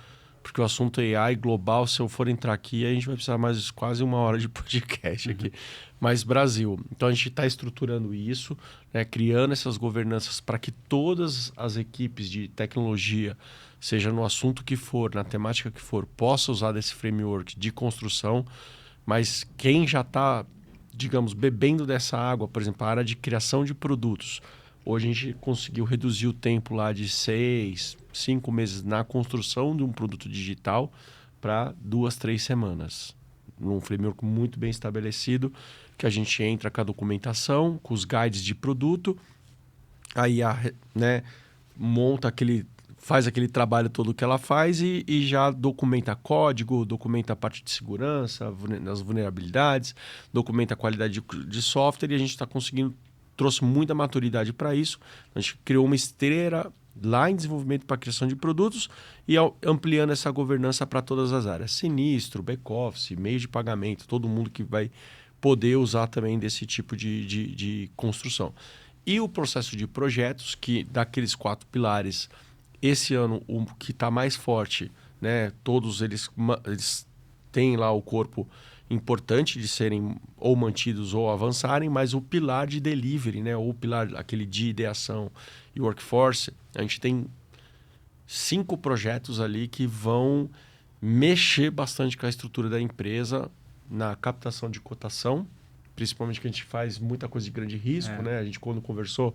porque o assunto AI global, se eu for entrar aqui, a gente vai precisar mais quase 1 hora de podcast aqui. Mas Brasil. Então a gente está estruturando isso, né, criando essas governanças para que todas as equipes de tecnologia, seja no assunto que for, na temática que for, possa usar desse framework de construção. Mas quem já está, digamos, bebendo dessa água, por exemplo, a área de criação de produtos. Hoje a gente conseguiu reduzir o tempo lá de 6, 5 meses na construção de um produto digital para 2, 3 semanas. Num framework muito bem estabelecido, que a gente entra com a documentação, com os guides de produto, aí né, faz aquele trabalho todo que ela faz e já documenta código, documenta a parte de segurança, as vulnerabilidades, documenta a qualidade de software, e a gente está conseguindo, trouxe muita maturidade para isso. A gente criou uma esteira lá em desenvolvimento para criação de produtos e ampliando essa governança para todas as áreas. Sinistro, back-office, meio de pagamento, todo mundo que vai poder usar também desse tipo de construção. E o processo de projetos, que daqueles 4 pilares, esse ano o que está mais forte, né, todos eles têm lá o corpo importante de serem ou mantidos ou avançarem, mas o pilar de delivery, né, ou o pilar aquele de ideação e workforce, a gente tem 5 projetos ali que vão mexer bastante com a estrutura da empresa na captação de cotação, principalmente que a gente faz muita coisa de grande risco, né? A gente, quando conversou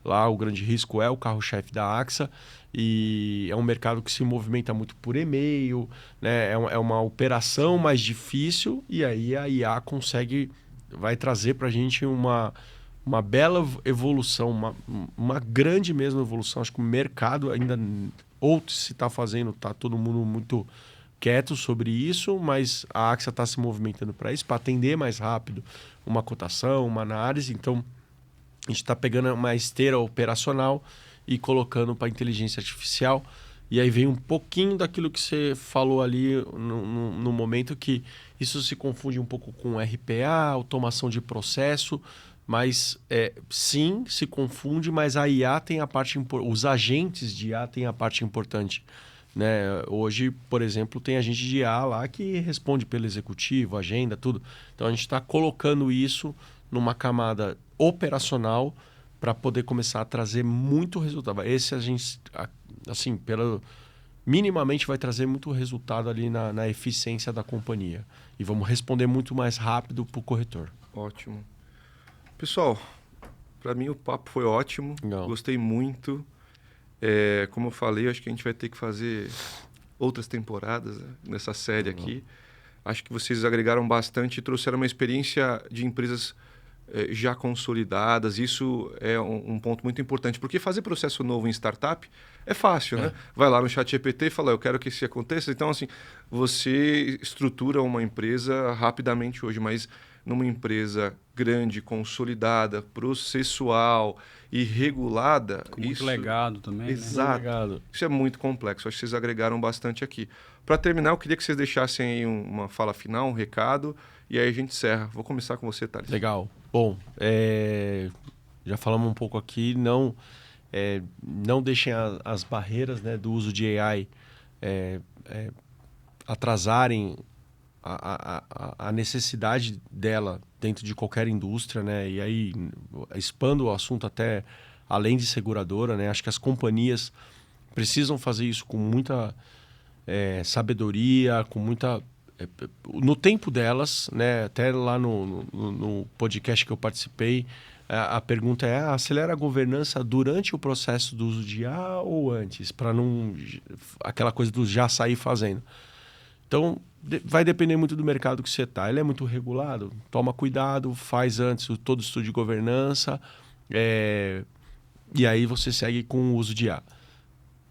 lá, o grande risco é o carro-chefe da AXA e é um mercado que se movimenta muito por e-mail, né? É uma operação mais difícil e aí a IA vai trazer para a gente uma bela evolução, uma grande mesmo evolução. Acho que o mercado ainda, ou se está fazendo, está todo mundo muito quieto sobre isso, mas a AXA está se movimentando para isso, para atender mais rápido uma cotação, uma análise. Então, a gente está pegando uma esteira operacional e colocando para inteligência artificial. E aí vem um pouquinho daquilo que você falou ali no momento, que isso se confunde um pouco com RPA, automação de processo, mas sim, se confunde, mas a IA tem a parte importante, os agentes de IA têm a parte importante. Né? Hoje, por exemplo, tem agente de IA lá que responde pelo executivo, agenda, tudo. Então a gente está colocando isso numa camada operacional para poder começar a trazer muito resultado. Esse a gente, assim, minimamente vai trazer muito resultado ali na eficiência da companhia. E vamos responder muito mais rápido para o corretor. Ótimo. Pessoal, para mim o papo foi ótimo. Não. Gostei muito. Como eu falei, acho que a gente vai ter que fazer outras temporadas, né, nessa série aqui. Acho que vocês agregaram bastante e trouxeram uma experiência de empresas já consolidadas. Isso é um ponto muito importante, porque fazer processo novo em startup é fácil, né? Vai lá no ChatGPT e fala, eu quero que isso aconteça. Então, assim, você estrutura uma empresa rapidamente hoje, mas numa empresa grande, consolidada, processual e regulada... Com muito legado também, Exato. Né? Isso é muito complexo. Acho que vocês agregaram bastante aqui. Para terminar, eu queria que vocês deixassem aí uma fala final, um recado, e aí a gente encerra. Vou começar com você, Thales. Legal. Bom, já falamos um pouco aqui, não deixem as barreiras, né, do uso de AI atrasarem a necessidade dela dentro de qualquer indústria, né? E aí expando o assunto até além de seguradora, né? Acho que as companhias precisam fazer isso com muita sabedoria, com muita no tempo delas, né? Até lá no podcast que eu participei, a pergunta é: acelera a governança durante o processo do uso de IA ou antes, para não aquela coisa do já sair fazendo. Então, vai depender muito do mercado que você está. Ele é muito regulado, toma cuidado, faz antes todo o estudo de governança, E aí você segue com o uso de IA.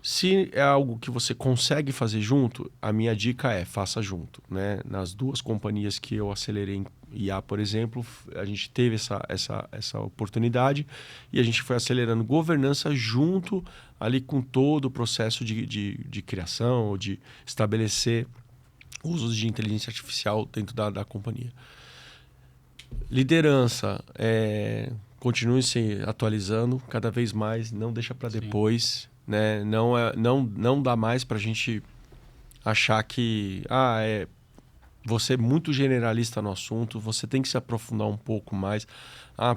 Se é algo que você consegue fazer junto, a minha dica é faça junto, né? Nas duas companhias que eu acelerei em IA, por exemplo, a gente teve essa oportunidade e a gente foi acelerando governança junto ali com todo o processo de criação, ou de estabelecer usos de inteligência artificial dentro da companhia. Liderança, continue se atualizando cada vez mais, não deixa para depois. Né? Não dá mais para a gente achar que você é muito generalista no assunto, você tem que se aprofundar um pouco mais.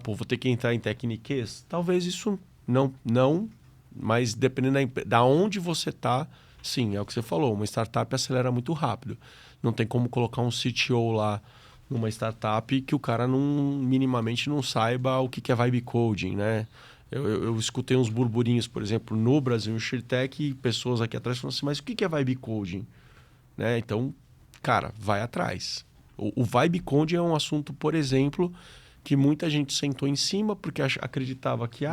Vou ter que entrar em técnicas. Talvez isso não, mas dependendo da onde você está, sim, é o que você falou, uma startup acelera muito rápido. Não tem como colocar um CTO lá numa startup que o cara minimamente não saiba o que é vibe coding, né? Eu escutei uns burburinhos, por exemplo, no Brasil, no SheerTech, e pessoas aqui atrás falando assim, mas o que é vibe coding? Né? Então, cara, vai atrás. O vibe coding é um assunto, por exemplo, que muita gente sentou em cima porque acreditava que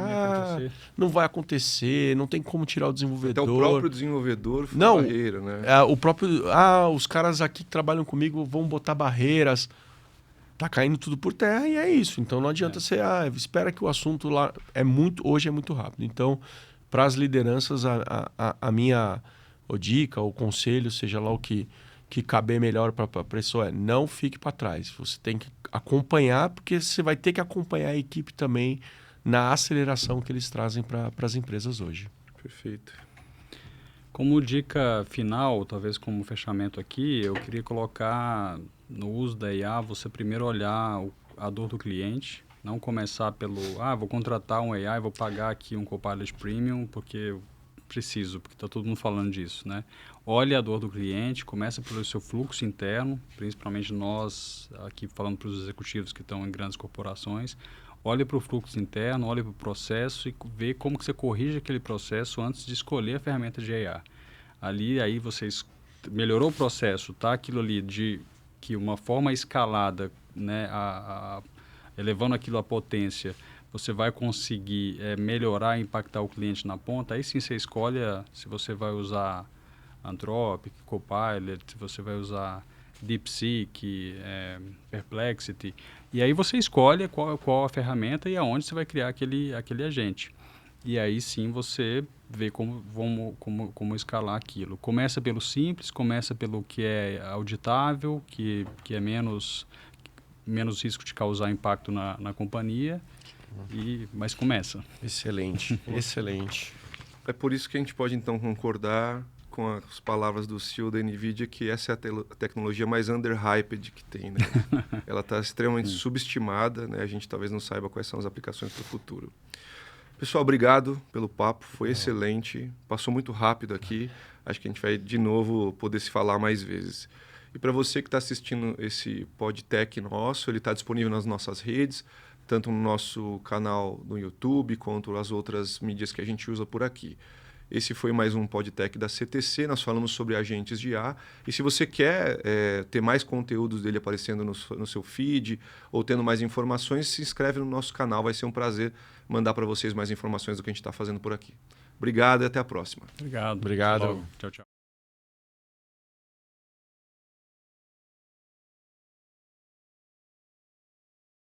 não vai acontecer, não tem como tirar o desenvolvedor. Até o próprio desenvolvedor foi barreira, né? Os caras aqui que trabalham comigo vão botar barreiras. Tá caindo tudo por terra e é isso. Então não adianta você espera que o assunto lá hoje é muito rápido. Então, para as lideranças, a minha dica, o conselho, seja lá o que caber melhor para a pessoa não fique para trás. Você tem que acompanhar, porque você vai ter que acompanhar a equipe também na aceleração que eles trazem para as empresas hoje. Perfeito. Como dica final, talvez como fechamento aqui, eu queria colocar no uso da IA, você primeiro olhar a dor do cliente, não começar pelo, vou contratar um AI, vou pagar aqui um Copilot Premium porque eu preciso, porque está todo mundo falando disso, né? Olhe a dor do cliente, começa pelo seu fluxo interno, principalmente nós aqui falando para os executivos que estão em grandes corporações, olhe para o fluxo interno, olhe para o processo e vê como que você corrige aquele processo antes de escolher a ferramenta de AI. Aí você melhorou o processo, tá? Aquilo ali de que uma forma escalada, né, elevando aquilo à potência, você vai conseguir melhorar e impactar o cliente na ponta. Aí sim você escolhe se você vai usar Anthropic, Copilot, se você vai usar DeepSeek, Perplexity. E aí você escolhe qual a ferramenta e aonde você vai criar aquele agente. E aí sim você vê como escalar aquilo. Começa pelo simples, começa pelo que é auditável, que é menos risco de causar impacto na companhia, mas começa. Excelente, excelente. É por isso que a gente pode então concordar com as palavras do CEO da NVIDIA que essa é a tecnologia mais underhyped que tem, né? Ela está extremamente subestimada, né? A gente talvez não saiba quais são as aplicações para o futuro. Pessoal, obrigado pelo papo, foi excelente, passou muito rápido aqui, acho que a gente vai de novo poder se falar mais vezes. E para você que está assistindo esse PodTech nosso, ele está disponível nas nossas redes, tanto no nosso canal no YouTube, quanto as outras mídias que a gente usa por aqui. Esse foi mais um PodTech da CTC, nós falamos sobre agentes de IA. E se você quer ter mais conteúdos dele aparecendo no seu feed ou tendo mais informações, se inscreve no nosso canal, vai ser um prazer mandar para vocês mais informações do que a gente está fazendo por aqui. Obrigado e até a próxima. Obrigado. Obrigado. Tchau, tchau.